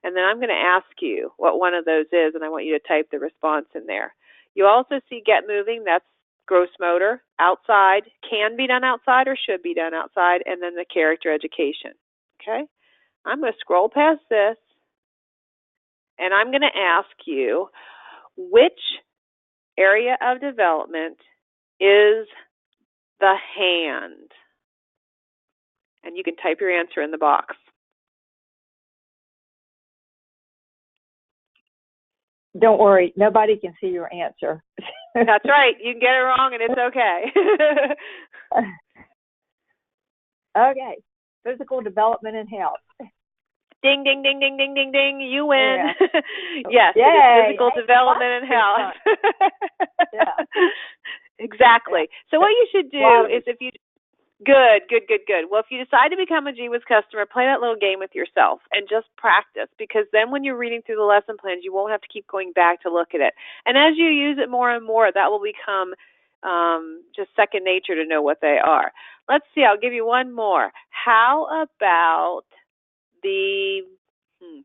and then I'm going to ask you what one of those is, and I want you to type the response in there. You also see get moving. That's gross motor. Outside, can be done outside or should be done outside, and then the character education. Okay? I'm going to scroll past this, and I'm going to ask you, which area of development is the hand? And you can type your answer in the box. Don't worry, nobody can see your answer. That's right. You can get it wrong, and it's okay. Okay. Physical development and health. Ding, ding, ding, ding, ding, ding, ding. You win. Yeah. Yes, it is physical development and health. Yeah. Exactly. So what you should do is if you... Good. Well, if you decide to become a Whiz customer, play that little game with yourself and just practice, because then when you're reading through the lesson plans, you won't have to keep going back to look at it. And as you use it more and more, that will become just second nature to know what they are. Let's see. I'll give you one more. How about the...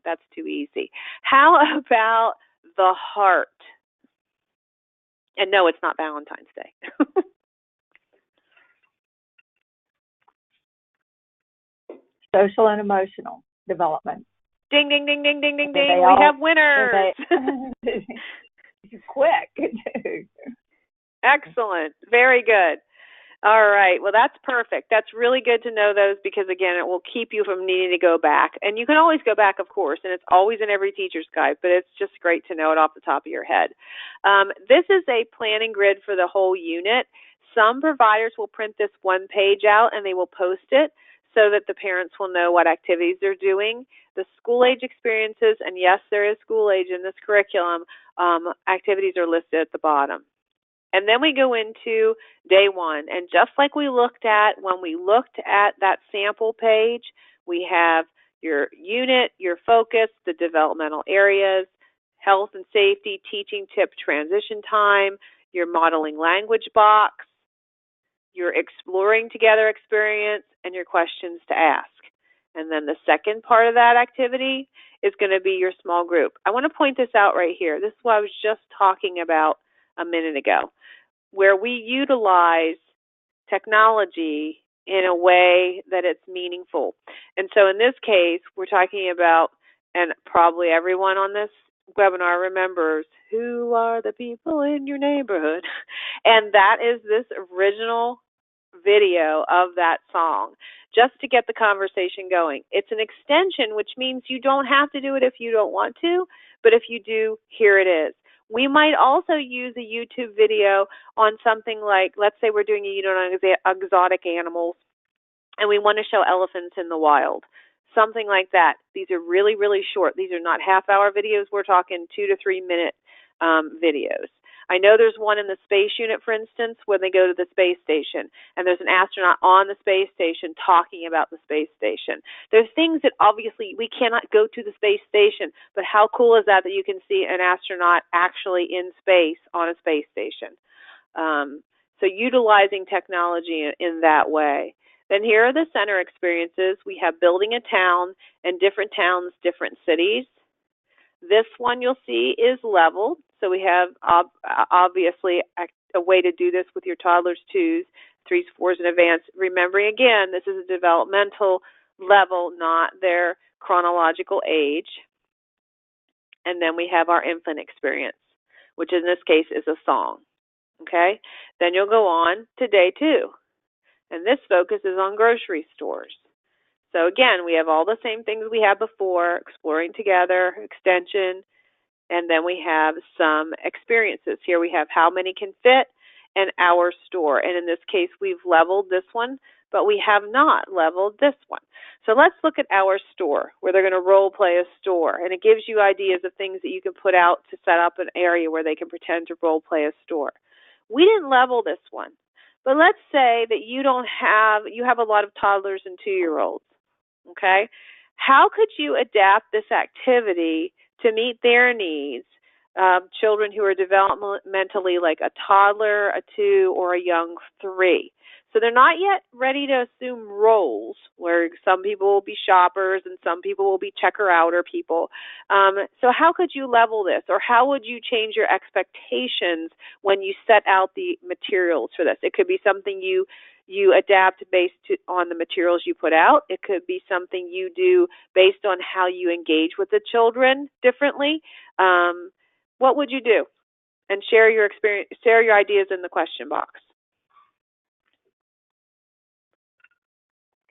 that's too easy. How about the heart? And no, it's not Valentine's Day. Social and emotional development. Ding, ding, ding, ding, ding, ding, ding. We have winners. Quick. Excellent. Very good. All right. Well, that's perfect. That's really good to know those, because, again, it will keep you from needing to go back. And you can always go back, of course, and it's always in every teacher's guide, but it's just great to know it off the top of your head. This is a planning grid for the whole unit. Some providers will print this one page out and they will post it, so that the parents will know what activities they're doing. The school age experiences, and yes, there is school age in this curriculum, activities are listed at the bottom. And then we go into day one. And just like we looked at when we looked at that sample page, we have your unit, your focus, the developmental areas, health and safety, teaching tip, transition time, your modeling language box, your exploring together experience, and your questions to ask. And then the second part of that activity is going to be your small group. I want to point this out right here. This is what I was just talking about a minute ago, where we utilize technology in a way that it's meaningful. And so in this case, we're talking about, and probably everyone on this webinar remembers, who are the people in your neighborhood? And that is this original video of that song, just to get the conversation going. It's an extension, which means you don't have to do it if you don't want to, but if you do, here it is. We might also use a YouTube video on something like, let's say we're doing a unit on exotic animals, and we want to show elephants in the wild. Something like that. These are really, really short. These are not half-hour videos. We're talking 2 to 3 minute videos. I know there's one in the space unit, for instance, when they go to the space station, and there's an astronaut on the space station talking about the space station. There's things that obviously we cannot go to the space station, but how cool is that you can see an astronaut actually in space on a space station? So utilizing technology in that way. Then here are the center experiences. We have building a town, and different towns, different cities. This one you'll see is leveled. So we have obviously a way to do this with your toddlers, 2s, 3s, 4s, and advanced. Remembering again, this is a developmental level, not their chronological age. And then we have our infant experience, which in this case is a song. Okay? Then you'll go on to day 2. And this focuses on grocery stores. So again, we have all the same things we had before, exploring together, extension, and then we have some experiences. Here we have how many can fit and our store. And in this case, we've leveled this one but we have not leveled this one. So let's look at our store, where they're going to role play a store, and it gives you ideas of things that you can put out to set up an area where they can pretend to role play a store. We didn't level this one, but let's say that you have a lot of toddlers and 2-year-olds, okay? How could you adapt this activity to meet their needs? Children who are developmentally like a toddler, a 2, or a young 3. So they're not yet ready to assume roles where some people will be shoppers and some people will be checker-outer people. So how could you level this, or how would you change your expectations when you set out the materials for this? It could be something you adapt based on the materials you put out. It could be something you do based on how you engage with the children differently. What would you do? And share your experience, share your ideas in the question box.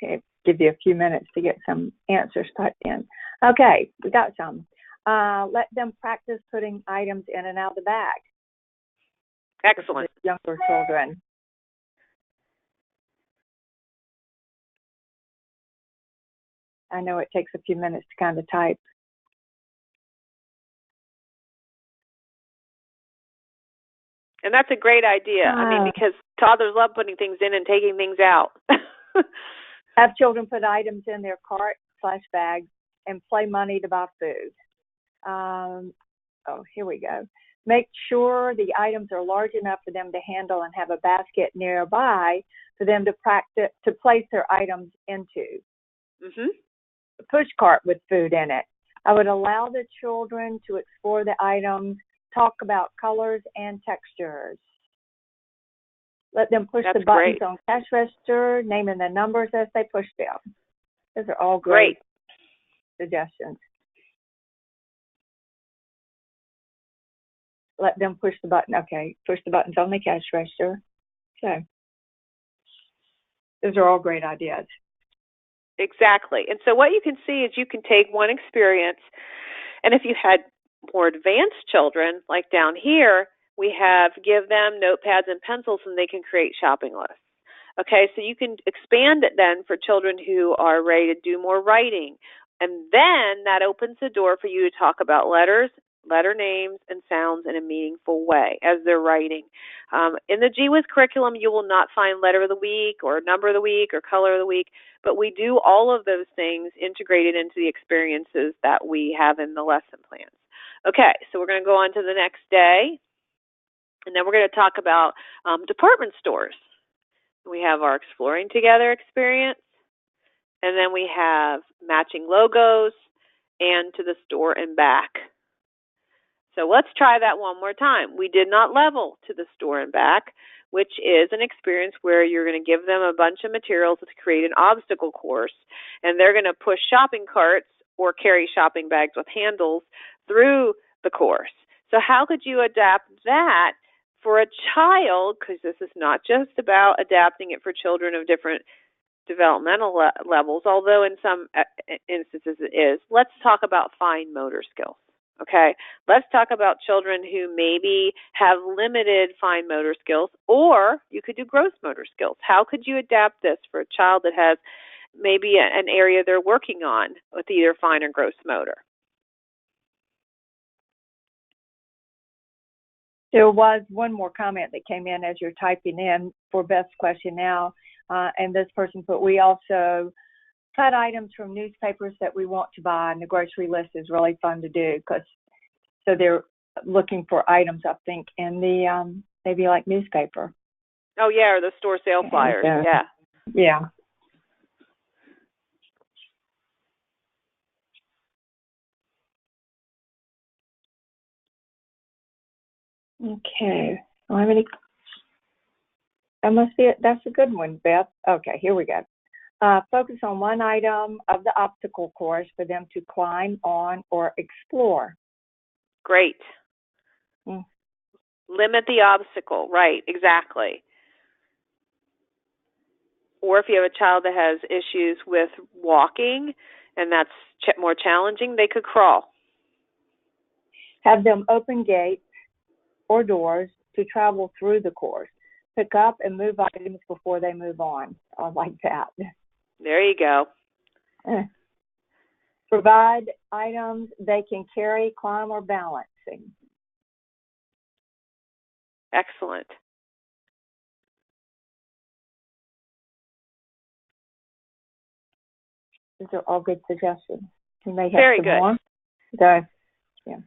Okay, give you a few minutes to get some answers typed in. Okay, we got some. Let them practice putting items in and out of the bag. Excellent. Younger children. I know it takes a few minutes to kind of type. And that's a great idea. Because toddlers love putting things in and taking things out. Have children put items in their cart/bags and play money to buy food. Here we go. Make sure the items are large enough for them to handle and have a basket nearby for them to place their items into. Mm-hmm. A push cart with food in it. I would allow the children to explore the items, talk about colors and textures. Let them push the buttons on cash register, naming the numbers as they push them. Those are all great suggestions. Let them push the button. Okay, push the buttons on the cash register. So those are all great ideas. Exactly. And so what you can see is you can take one experience, and if you had more advanced children, like down here, we have give them notepads and pencils and they can create shopping lists. Okay, so you can expand it then for children who are ready to do more writing. And then that opens the door for you to talk about letters, letter names, and sounds in a meaningful way as they're writing. In the Whiz curriculum, you will not find letter of the week or number of the week or color of the week, but we do all of those things integrated into the experiences that we have in the lesson plans. Okay, so we're going to go on to the next day, and then we're going to talk about department stores. We have our Exploring Together experience, and then we have matching logos and to the store and back. So let's try that one more time. We did not level to the store and back, which is an experience where you're going to give them a bunch of materials to create an obstacle course, and they're going to push shopping carts or carry shopping bags with handles through the course. So how could you adapt that for a child, because this is not just about adapting it for children of different developmental levels, although in some instances it is. Let's talk about fine motor skills. Okay, let's talk about children who maybe have limited fine motor skills, or you could do gross motor skills. How could you adapt this for a child that has maybe an area they're working on with either fine or gross motor? There was one more comment that came in as you're typing in for Beth's question now, and this person put, we also cut items from newspapers that we want to buy, and the grocery list is really fun to do so they're looking for items, I think, in the maybe like newspaper. Oh yeah, or the store sale flyers. Yeah. Okay. Well, how many? That must be it. That's a good one, Beth. Okay, here we go. Focus on one item of the obstacle course for them to climb on or explore. Great. Limit the obstacle. Right, exactly. Or if you have a child that has issues with walking and that's more challenging, they could crawl. Have them open gates or doors to travel through the course. pick up and move items before they move on. I like that. There you go. Provide items they can carry, climb, or balance. Excellent. These are all good suggestions. You may have Very some good. more. So, yeah.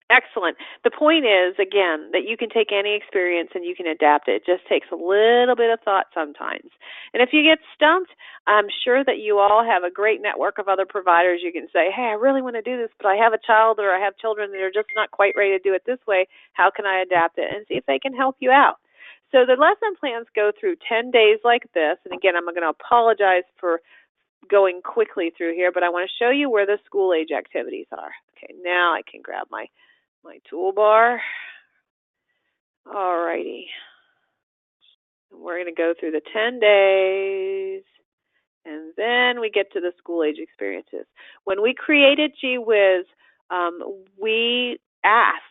Excellent. The point is, again, that you can take any experience and you can adapt it. It just takes a little bit of thought sometimes. And if you get stumped, I'm sure that you all have a great network of other providers. You can say, hey, I really want to do this, but I have a child or I have children that are just not quite ready to do it this way. How can I adapt it? And see if they can help you out. So the lesson plans go through 10 days like this. And again, I'm going to apologize for going quickly through here, but I want to show you where the school age activities are. Okay, now I can grab my toolbar. All righty. We're going to go through the 10 days, and then we get to the school age experiences. When we created Whiz, we asked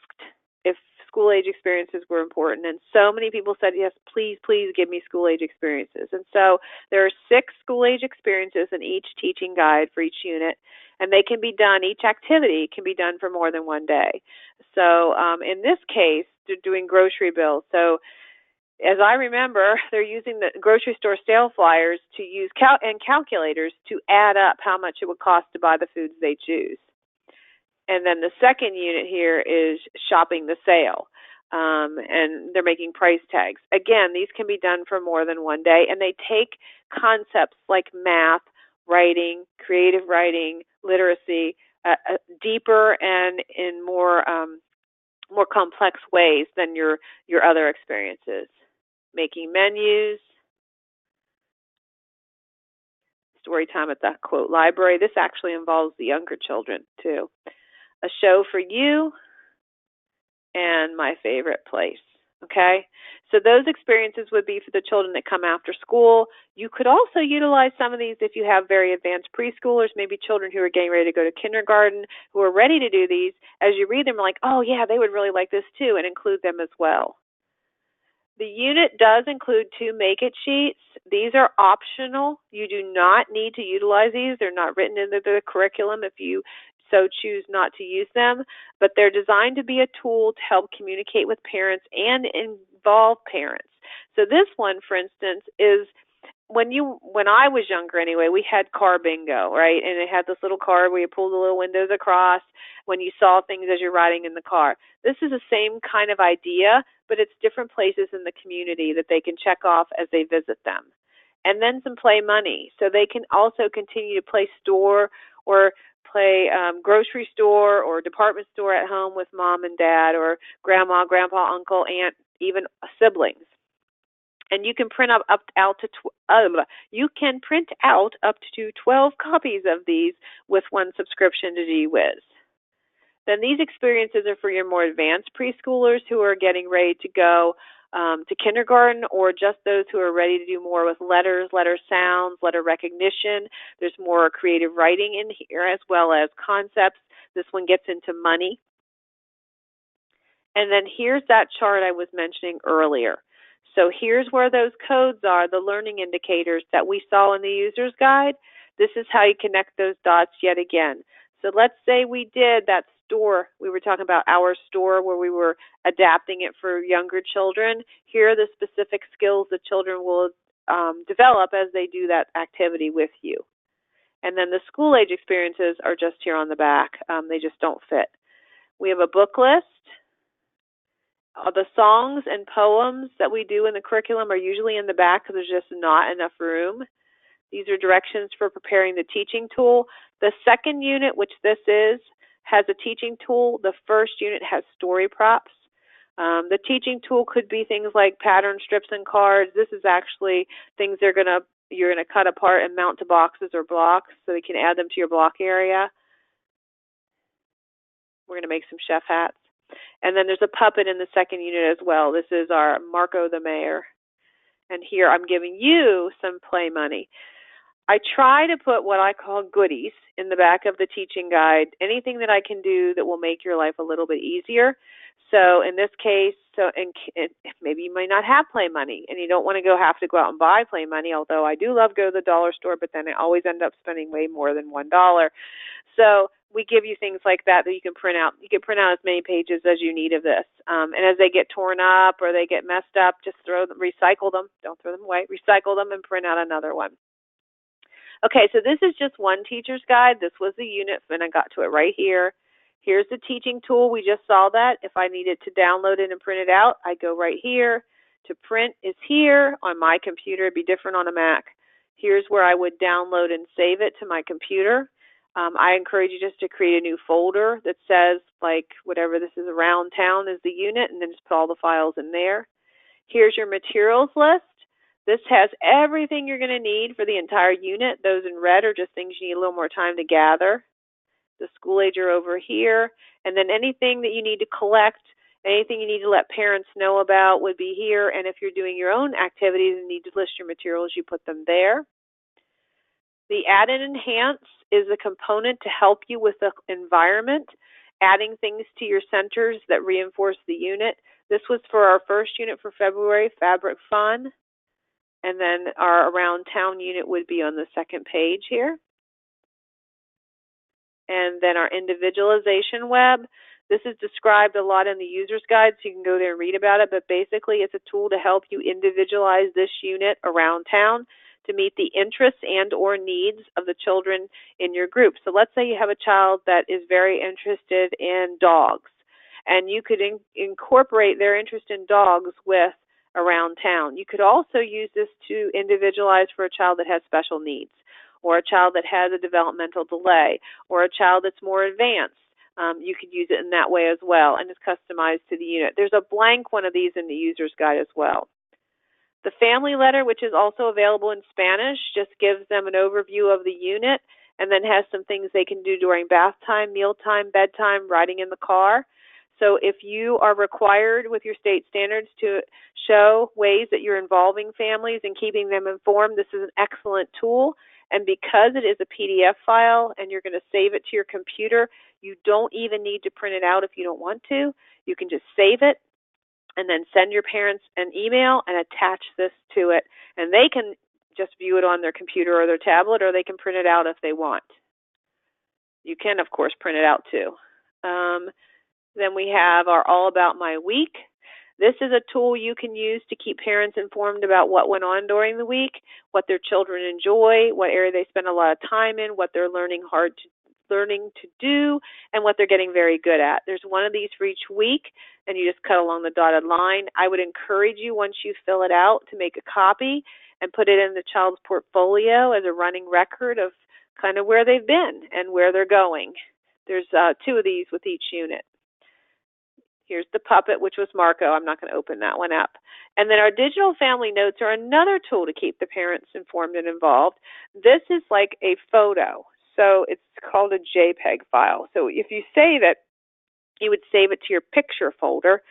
if school age experiences were important, and so many people said, yes, please, please give me school age experiences. And so there are 6 school age experiences in each teaching guide for each unit, and they can be done, each activity can be done for more than one day. So in this case, they're doing grocery bills. So as I remember, they're using the grocery store sale flyers to use and calculators to add up how much it would cost to buy the foods they choose. And then the second unit here is shopping the sale, and they're making price tags. Again, these can be done for more than one day, and they take concepts like math, writing, creative writing, literacy, deeper and in more complex ways than your other experiences. Making menus, story time at the quote library. This actually involves the younger children too. A show for you, and my favorite place. Okay? So those experiences would be for the children that come after school. You could also utilize some of these if you have very advanced preschoolers, maybe children who are getting ready to go to kindergarten, who are ready to do these. As you read them, like, oh yeah, they would really like this too, and include them as well. The unit does include 2 make-it sheets. These are optional. You do not need to utilize these. They're not written into the curriculum if you so choose not to use them, but they're designed to be a tool to help communicate with parents and involve parents. So this one, for instance, is when I was younger anyway, we had car bingo, right? And it had this little card where you pull the little windows across when you saw things as you're riding in the car. This is the same kind of idea, but it's different places in the community that they can check off as they visit them. And then some play money. So they can also continue to play store or play grocery store or department store at home with mom and dad or grandma, grandpa, uncle, aunt, even siblings. And you can print up up to 12 copies of these with one subscription to Whiz. Then these experiences are for your more advanced preschoolers who are getting ready to go to kindergarten, or just those who are ready to do more with letters, letter sounds, letter recognition. There's more creative writing in here as well as concepts. This one gets into money. And then here's that chart I was mentioning earlier. So here's where those codes are, the learning indicators that we saw in the user's guide. This is how you connect those dots yet again. So let's say we did that store. We were talking about our store where we were adapting it for younger children. Here are the specific skills the children will develop as they do that activity with you. And then the school age experiences are just here on the back. They just don't fit. We have a book list. The songs and poems that we do in the curriculum are usually in the back because there's just not enough room. These are directions for preparing the teaching tool. The second unit, which this is, has a teaching tool. The first unit has story props. The teaching tool could be things like pattern strips and cards. This is actually things you're going to cut apart and mount to boxes or blocks so you can add them to your block area. We're going to make some chef hats. And then there's a puppet in the second unit as well. This is our Marco the Mayor. And here I'm giving you some play money. I try to put what I call goodies in the back of the teaching guide, anything that I can do that will make your life a little bit easier. So in this case, maybe you might not have play money, and you don't want to have to go out and buy play money, although I do love to go to the dollar store, but then I always end up spending way more than $1. So we give you things like that you can print out. You can print out as many pages as you need of this. And as they get torn up or they get messed up, just recycle them. Don't throw them away. Recycle them and print out another one. Okay, so this is just one teacher's guide. This was the unit, and I got to it right here. Here's the teaching tool. We just saw that. If I needed to download it and print it out, I go right here. To print is here. On my computer, it'd be different on a Mac. Here's where I would download and save it to my computer. I encourage you just to create a new folder that says, like, whatever this is, around town is the unit, and then just put all the files in there. Here's your materials list. This has everything you're going to need for the entire unit. Those in red are just things you need a little more time to gather. The school age are over here. And then anything that you need to collect, anything you need to let parents know about would be here. And if you're doing your own activities and need to list your materials, you put them there. The Add and Enhance is a component to help you with the environment, adding things to your centers that reinforce the unit. This was for our first unit for February, Fabric Fun. And then our Around Town unit would be on the second page here. And then our Individualization Web. This is described a lot in the user's guide, so you can go there and read about it. But basically, it's a tool to help you individualize this unit around town to meet the interests and or needs of the children in your group. So let's say you have a child that is very interested in dogs, and you could incorporate their interest in dogs with Around Town. You could also use this to individualize for a child that has special needs, or a child that has a developmental delay, or a child that's more advanced. You could use it in that way as well, and it's customized to the unit. There's a blank one of these in the user's guide as well. The family letter, which is also available in Spanish, just gives them an overview of the unit and then has some things they can do during bath time, mealtime, bedtime, riding in the car. So if you are required with your state standards to show ways that you're involving families and keeping them informed, this is an excellent tool. And because it is a PDF file and you're going to save it to your computer, you don't even need to print it out if you don't want to. You can just save it and then send your parents an email and attach this to it. And they can just view it on their computer or their tablet, or they can print it out if they want. You can, of course, print it out too. Then we have our All About My Week. This is a tool you can use to keep parents informed about what went on during the week, what their children enjoy, what area they spend a lot of time in, what they're learning to do, and what they're getting very good at. There's one of these for each week, and you just cut along the dotted line. I would encourage you, once you fill it out, to make a copy and put it in the child's portfolio as a running record of kind of where they've been and where they're going. There's 2 of these with each unit. Here's the puppet, which was Marco. I'm not going to open that one up. And then our digital family notes are another tool to keep the parents informed and involved. This is like a photo. So it's called a JPEG file. So if you save it, you would save it to your picture folder.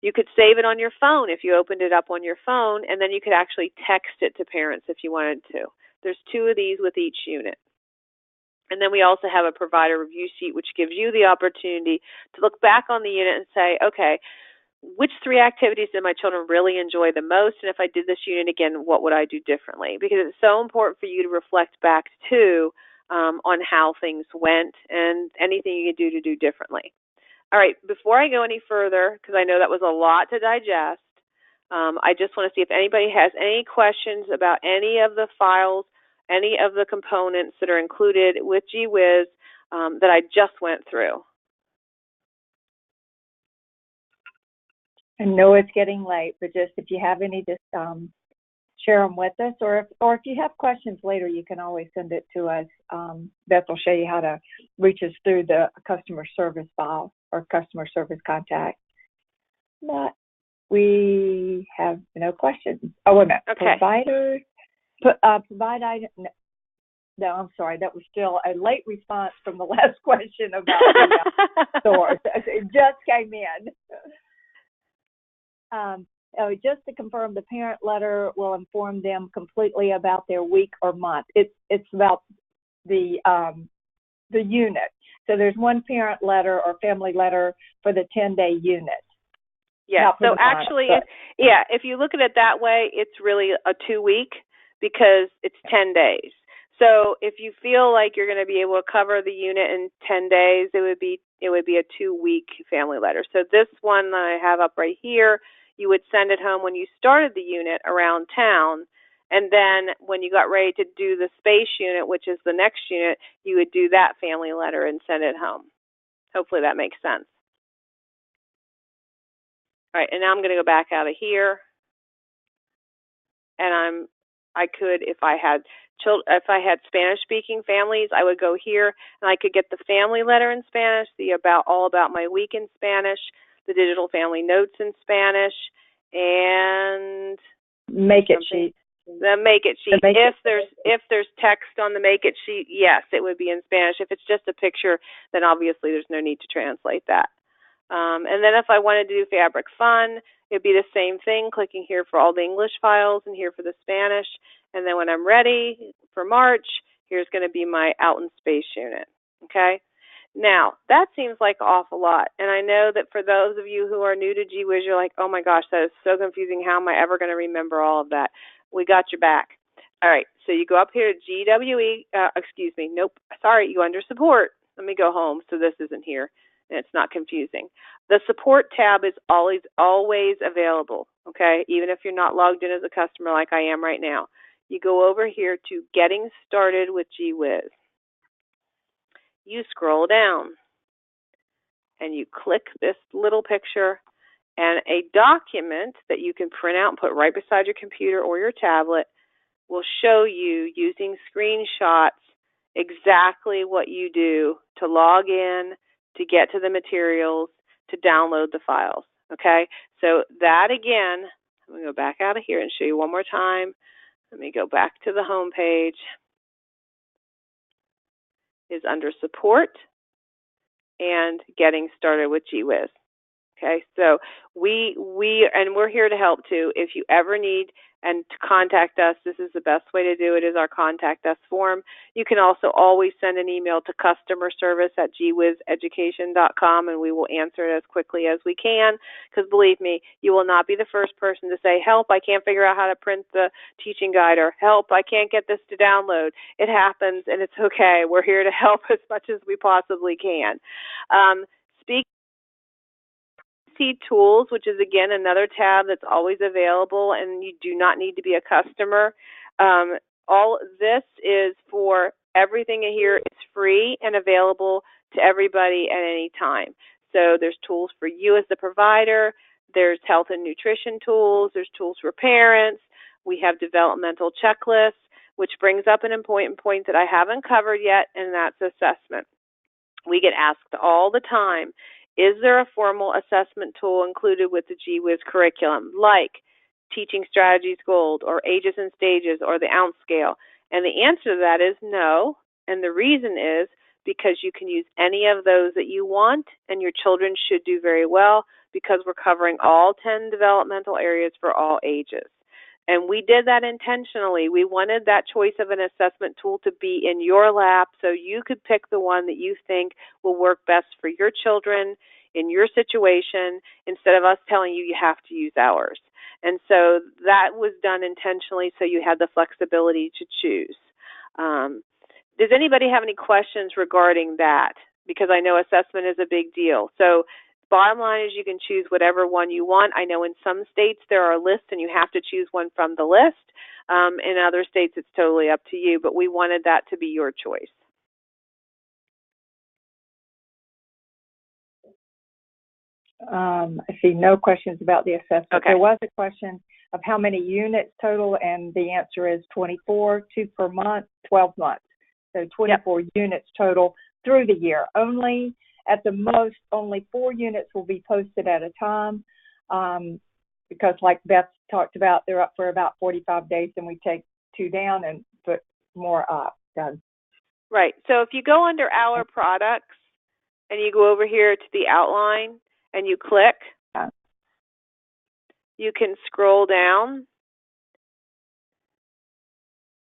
You could save it on your phone if you opened it up on your phone, and then you could actually text it to parents if you wanted to. There's 2 of these with each unit. And then we also have a provider review sheet, which gives you the opportunity to look back on the unit and say, okay, which 3 activities did my children really enjoy the most? And if I did this unit again, what would I do differently? Because it's so important for you to reflect back to on how things went and anything you could do to do differently. All right, before I go any further, because I know that was a lot to digest, I just want to see if anybody has any questions about any of the files, any of the components that are included with Whiz that I just went through. I know it's getting late, but just if you have any, just share them with us. Or if you have questions later, you can always send it to us. Beth will show you how to reach us through the customer service file or customer service contact. But we have no questions. Oh, wait a minute. Okay. Providers. Provide item. No, I'm sorry. That was still a late response from the last question about the source. It just came in. Just to confirm, the parent letter will inform them completely about their week or month. It's about the unit. So there's one parent letter or family letter for the 10-day unit. Yes. So actually, if you look at it that way, it's really a 2-week because it's 10 days. So if you feel like you're going to be able to cover the unit in 10 days, it would be a 2-week family letter. So this one that I have up right here, you would send it home when you started the unit around town, and then when you got ready to do the space unit, which is the next unit, you would do that family letter and send it home. Hopefully that makes sense. All right, and now I'm going to go back out of here, and I could, if I had Spanish-speaking families, I would go here and I could get the family letter in Spanish, all about my week in Spanish, the digital family notes in Spanish, and Make It sheet. The Make It sheet. If there's text on the Make It sheet, yes, it would be in Spanish. If it's just a picture, then obviously there's no need to translate that. And then if I wanted to do Fabric Fun, it'd be the same thing, clicking here for all the English files and here for the Spanish. And then when I'm ready for March, here's going to be my Out in Space unit. Okay? Now, that seems like an awful lot. And I know that for those of you who are new to GWiz, you're like, oh my gosh, that is so confusing. How am I ever going to remember all of that? We got your back. All right, so you go up here to GWE, you go under Support. Let me go home so this isn't here and it's not confusing. The Support tab is always available, okay, even if you're not logged in as a customer like I am right now. You go over here to Getting Started with GWiz. You scroll down and you click this little picture, and a document that you can print out and put right beside your computer or your tablet will show you using screenshots exactly what you do to log in, to get to the materials, to download the files. Okay, so that again, I'm going to go back out of here and show you one more time. Let me go back to the home page. Is under Support and Getting Started with GWiz. Okay, so we're here to help too. If you ever need and to contact us, this is the best way to do it, is our Contact Us form. You can also always send an email to customerservice@gwizeducation.com, and we will answer it as quickly as we can, because believe me, you will not be the first person to say, help, I can't figure out how to print the teaching guide, or help, I can't get this to download. It happens, and it's okay. We're here to help as much as we possibly can. Tools, which is again another tab that's always available, and you do not need to be a customer. All this is for everything here. It's free and available to everybody at any time. So there's tools for you as the provider. There's health and nutrition tools. There's tools for parents. We have developmental checklists, which brings up an important point that I haven't covered yet, and that's assessment. We get asked all the time, is there a formal assessment tool included with the GWiz curriculum, like Teaching Strategies Gold or Ages and Stages or the Ounce Scale? And the answer to that is no, and the reason is because you can use any of those that you want, and your children should do very well, because we're covering all 10 developmental areas for all ages. And we did that intentionally. We wanted that choice of an assessment tool to be in your lap, so you could pick the one that you think will work best for your children in your situation, instead of us telling you you have to use ours. And so that was done intentionally so you had the flexibility to choose. Does anybody have any questions regarding that? Because I know assessment is a big deal. So bottom line is you can choose whatever one you want. I know in some states there are lists and you have to choose one from the list. In other states it's totally up to you, but we wanted that to be your choice. I see no questions about the assessment. Okay. There was a question of how many units total, and the answer is 24, 2 per month, 12 months. So 24 units total through the year. Only, at the most, only 4 units will be posted at a time, because like Beth talked about, they're up for about 45 days, and we take 2 down and put more up. Done. Right. So if you go under Our Products and you go over here to the outline and you click, you can scroll down,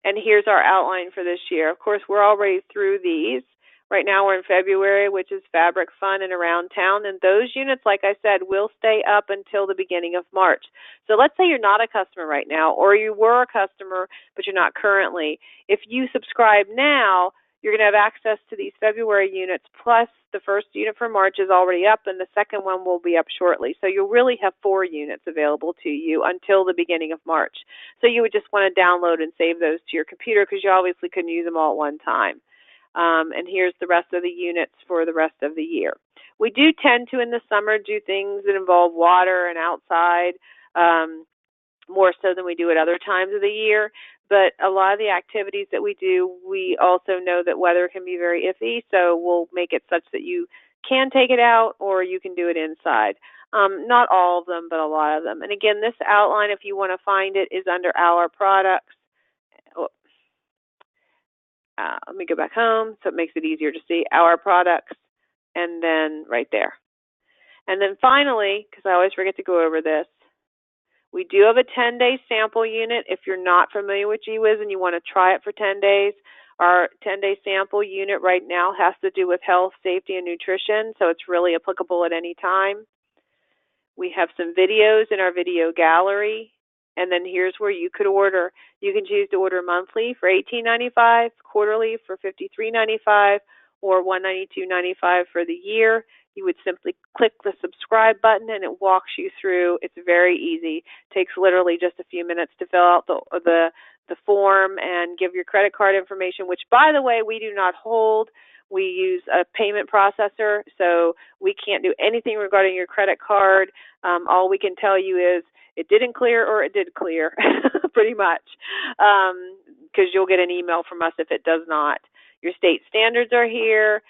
and here's our outline for this year. Of course, we're already through these. Right now we're in February, which is Fabric Fun and Around Town, and those units, like I said, will stay up until the beginning of March. So let's say you're not a customer right now, or you were a customer but you're not currently. If you subscribe now, you're going to have access to these February units, plus the first unit for March is already up, and the second one will be up shortly. So you'll really have 4 units available to you until the beginning of March. So you would just want to download and save those to your computer because you obviously couldn't use them all at one time. And here's the rest of the units for the rest of the year. We do tend to, in the summer, do things that involve water and outside, more so than we do at other times of the year. But a lot of the activities that we do, we also know that weather can be very iffy, so we'll make it such that you can take it out or you can do it inside. Not all of them, but a lot of them. And again, this outline, if you want to find it, is under Our Products. Let me go back home so it makes it easier to see Our Products, and then right there. And then finally, because I always forget to go over this, we do have a 10-day sample unit. If you're not familiar with Whiz and you want to try it for 10 days, our 10-day sample unit right now has to do with health, safety, and nutrition, so it's really applicable at any time. We have some videos in our video gallery. And then here's where you could order. You can choose to order monthly for $18.95, quarterly for $53.95, or $192.95 for the year. You would simply click the subscribe button and it walks you through. It's very easy. It takes literally just a few minutes to fill out the form and give your credit card information, which, by the way, we do not hold. We use a payment processor, so we can't do anything regarding your credit card. All we can tell you is it didn't clear or it did clear, pretty much, because you'll get an email from us if it does not. Your state standards are here.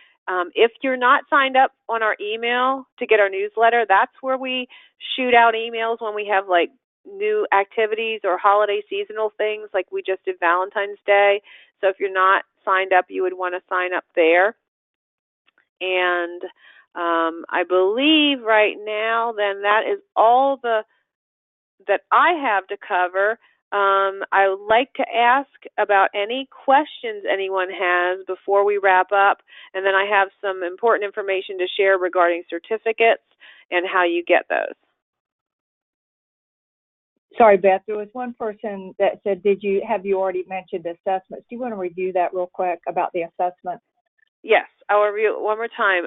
If you're not signed up on our email to get our newsletter, that's where we shoot out emails when we have like new activities or holiday seasonal things, like we just did Valentine's Day. So if you're not signed up, you would want to sign up there. And I believe right now then that is all that I have to cover. I would like to ask about any questions anyone has before we wrap up, and then I have some important information to share regarding certificates and how you get those. Sorry, Beth, there was one person that said, have you already mentioned assessments? Do you want to review that real quick about the assessment? Yes, I'll review it one more time.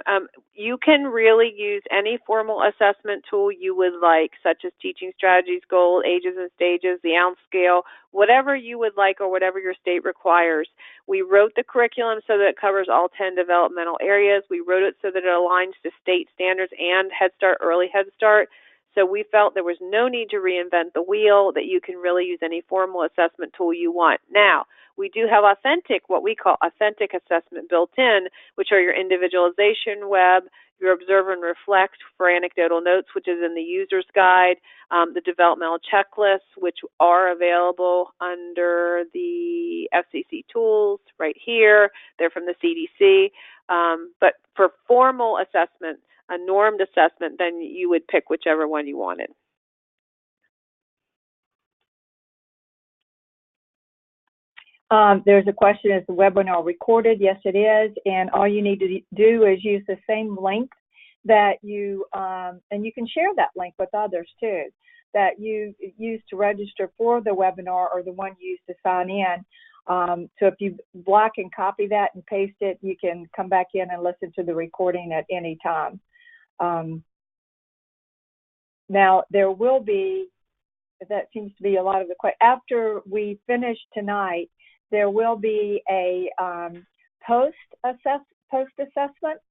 You can really use any formal assessment tool you would like, such as Teaching Strategies, Goals, Ages and Stages, the Ounce Scale, whatever you would like or whatever your state requires. We wrote the curriculum so that it covers all 10 developmental areas. We wrote it so that it aligns to state standards and Head Start, Early Head Start. So we felt there was no need to reinvent the wheel, that you can really use any formal assessment tool you want. Now, we do have what we call authentic assessment built in, which are your individualization web, your observe and reflect for anecdotal notes, which is in the user's guide, the developmental checklists, which are available under the FCC tools right here. They're from the CDC. But for formal assessment, a normed assessment, then you would pick whichever one you wanted. There's a question, is the webinar recorded? Yes, it is. And all you need to do is use the same link that you, and you can share that link with others too, that you use to register for the webinar or the one you use to sign in. So if you block and copy that and paste it, you can come back in and listen to the recording at any time. Now, there will be, that seems to be a lot of the questions. After we finish tonight, there will be a post-assessment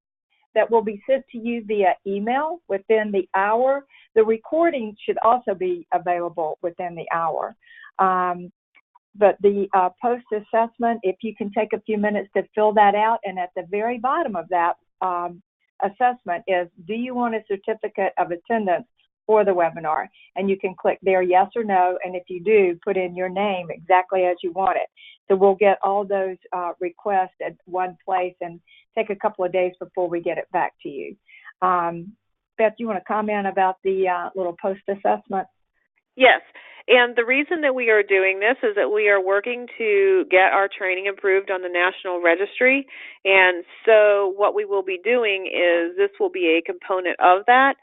that will be sent to you via email within the hour. The recording should also be available within the hour. But the post-assessment, if you can take a few minutes to fill that out, and at the very bottom of that assessment is, do you want a certificate of attendance for the webinar? And you can click there, yes or no, and if you do, put in your name exactly as you want it. So we'll get all those requests at one place and take a couple of days before we get it back to you. Beth, you want to comment about the little post-assessment? Yes. And the reason that we are doing this is that we are working to get our training improved on the National Registry. And so what we will be doing is this will be a component of that.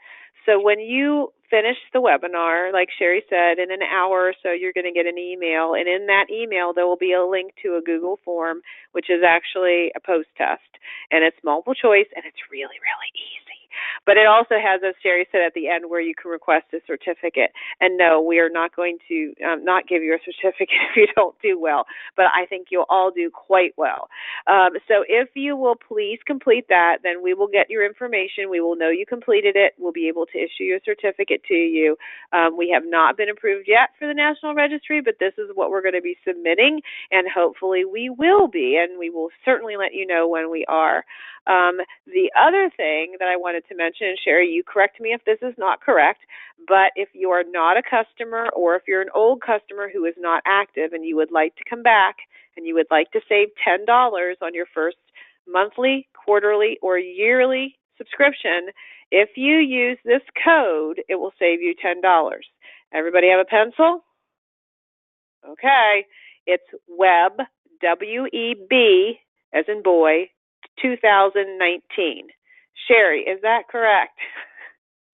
So when you finish the webinar, like Sherry said, in an hour or so you're going to get an email. And in that email there will be a link to a Google form, which is actually a post test. And it's multiple choice, and it's really, really easy. But it also has, as Sherry said at the end, where you can request a certificate. And no, we are not going to not give you a certificate if you don't do well, but I think you'll all do quite well. So if you will please complete that, then we will get your information. We will know you completed it. We'll be able to issue your certificate to you. We have not been approved yet for the National Registry, but this is what we're going to be submitting, and hopefully we will be, and we will certainly let you know when we are. The other thing that I wanted to mention, Sherry, you correct me if this is not correct, but if you are not a customer or if you're an old customer who is not active and you would like to come back and you would like to save $10 on your first monthly, quarterly, or yearly subscription, if you use this code, it will save you $10. Everybody have a pencil? Okay. It's WEB, W-E-B, as in boy, 2019. Sherry, is that correct?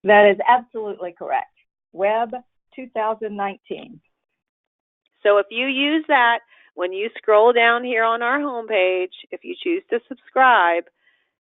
That is absolutely correct. Web 2019. So if you use that, when you scroll down here on our homepage, if you choose to subscribe,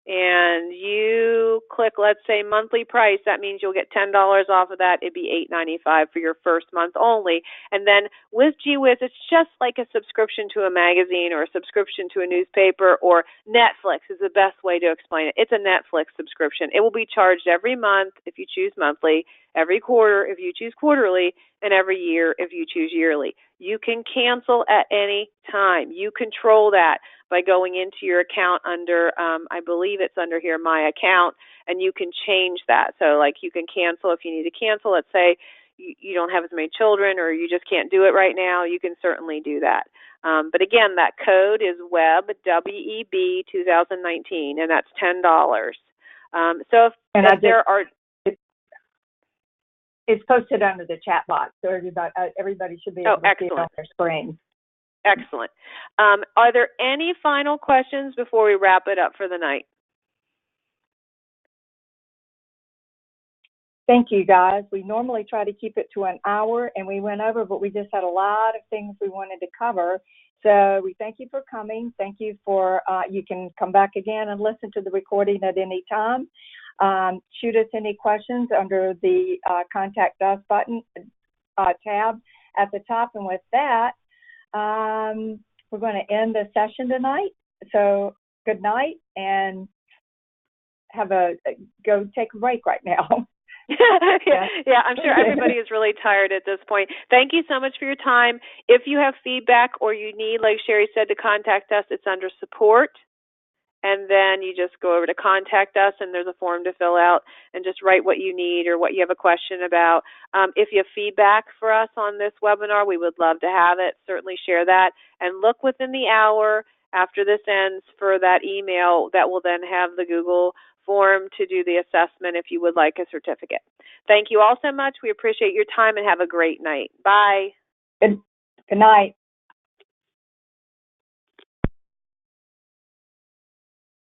and you click, let's say, monthly price, that means you'll get $10 off of that. It'd be $8.95 for your first month only. And then with GWhiz, it's just like a subscription to a magazine or a subscription to a newspaper, or Netflix is the best way to explain it. It's a Netflix subscription. It will be charged every month if you choose monthly, every quarter if you choose quarterly, and every year if you choose yearly. You can cancel at any time. You control that by going into your account under, I believe it's under here, My Account, and you can change that. So like you can cancel if you need to cancel. Let's say you don't have as many children or you just can't do it right now, you can certainly do that. But again, that code is WEB, W-E-B 2019, and that's $10. So if there are... It's posted under the chat box, so everybody should be able to see it on their screen. Excellent. Are there any final questions before we wrap it up for the night? Thank you, guys. We normally try to keep it to an hour, and we went over, but we just had a lot of things we wanted to cover. So we thank you for coming. Thank you for, you can come back again and listen to the recording at any time. Shoot us any questions under the Contact Us button tab at the top. And with that, we're going to end the session tonight. So good night, and go take a break right now. Yeah, I'm sure everybody is really tired at this point. Thank you so much for your time. If you have feedback or you need, like Sherry said, to contact us, it's under support. And then you just go over to contact us, and there's a form to fill out, and just write what you need or what you have a question about. If you have feedback for us on this webinar, we would love to have it. Certainly share that. And look within the hour after this ends for that email that will then have the Google form to do the assessment if you would like a certificate. Thank you all so much. We appreciate your time, and have a great night. Bye. Good night.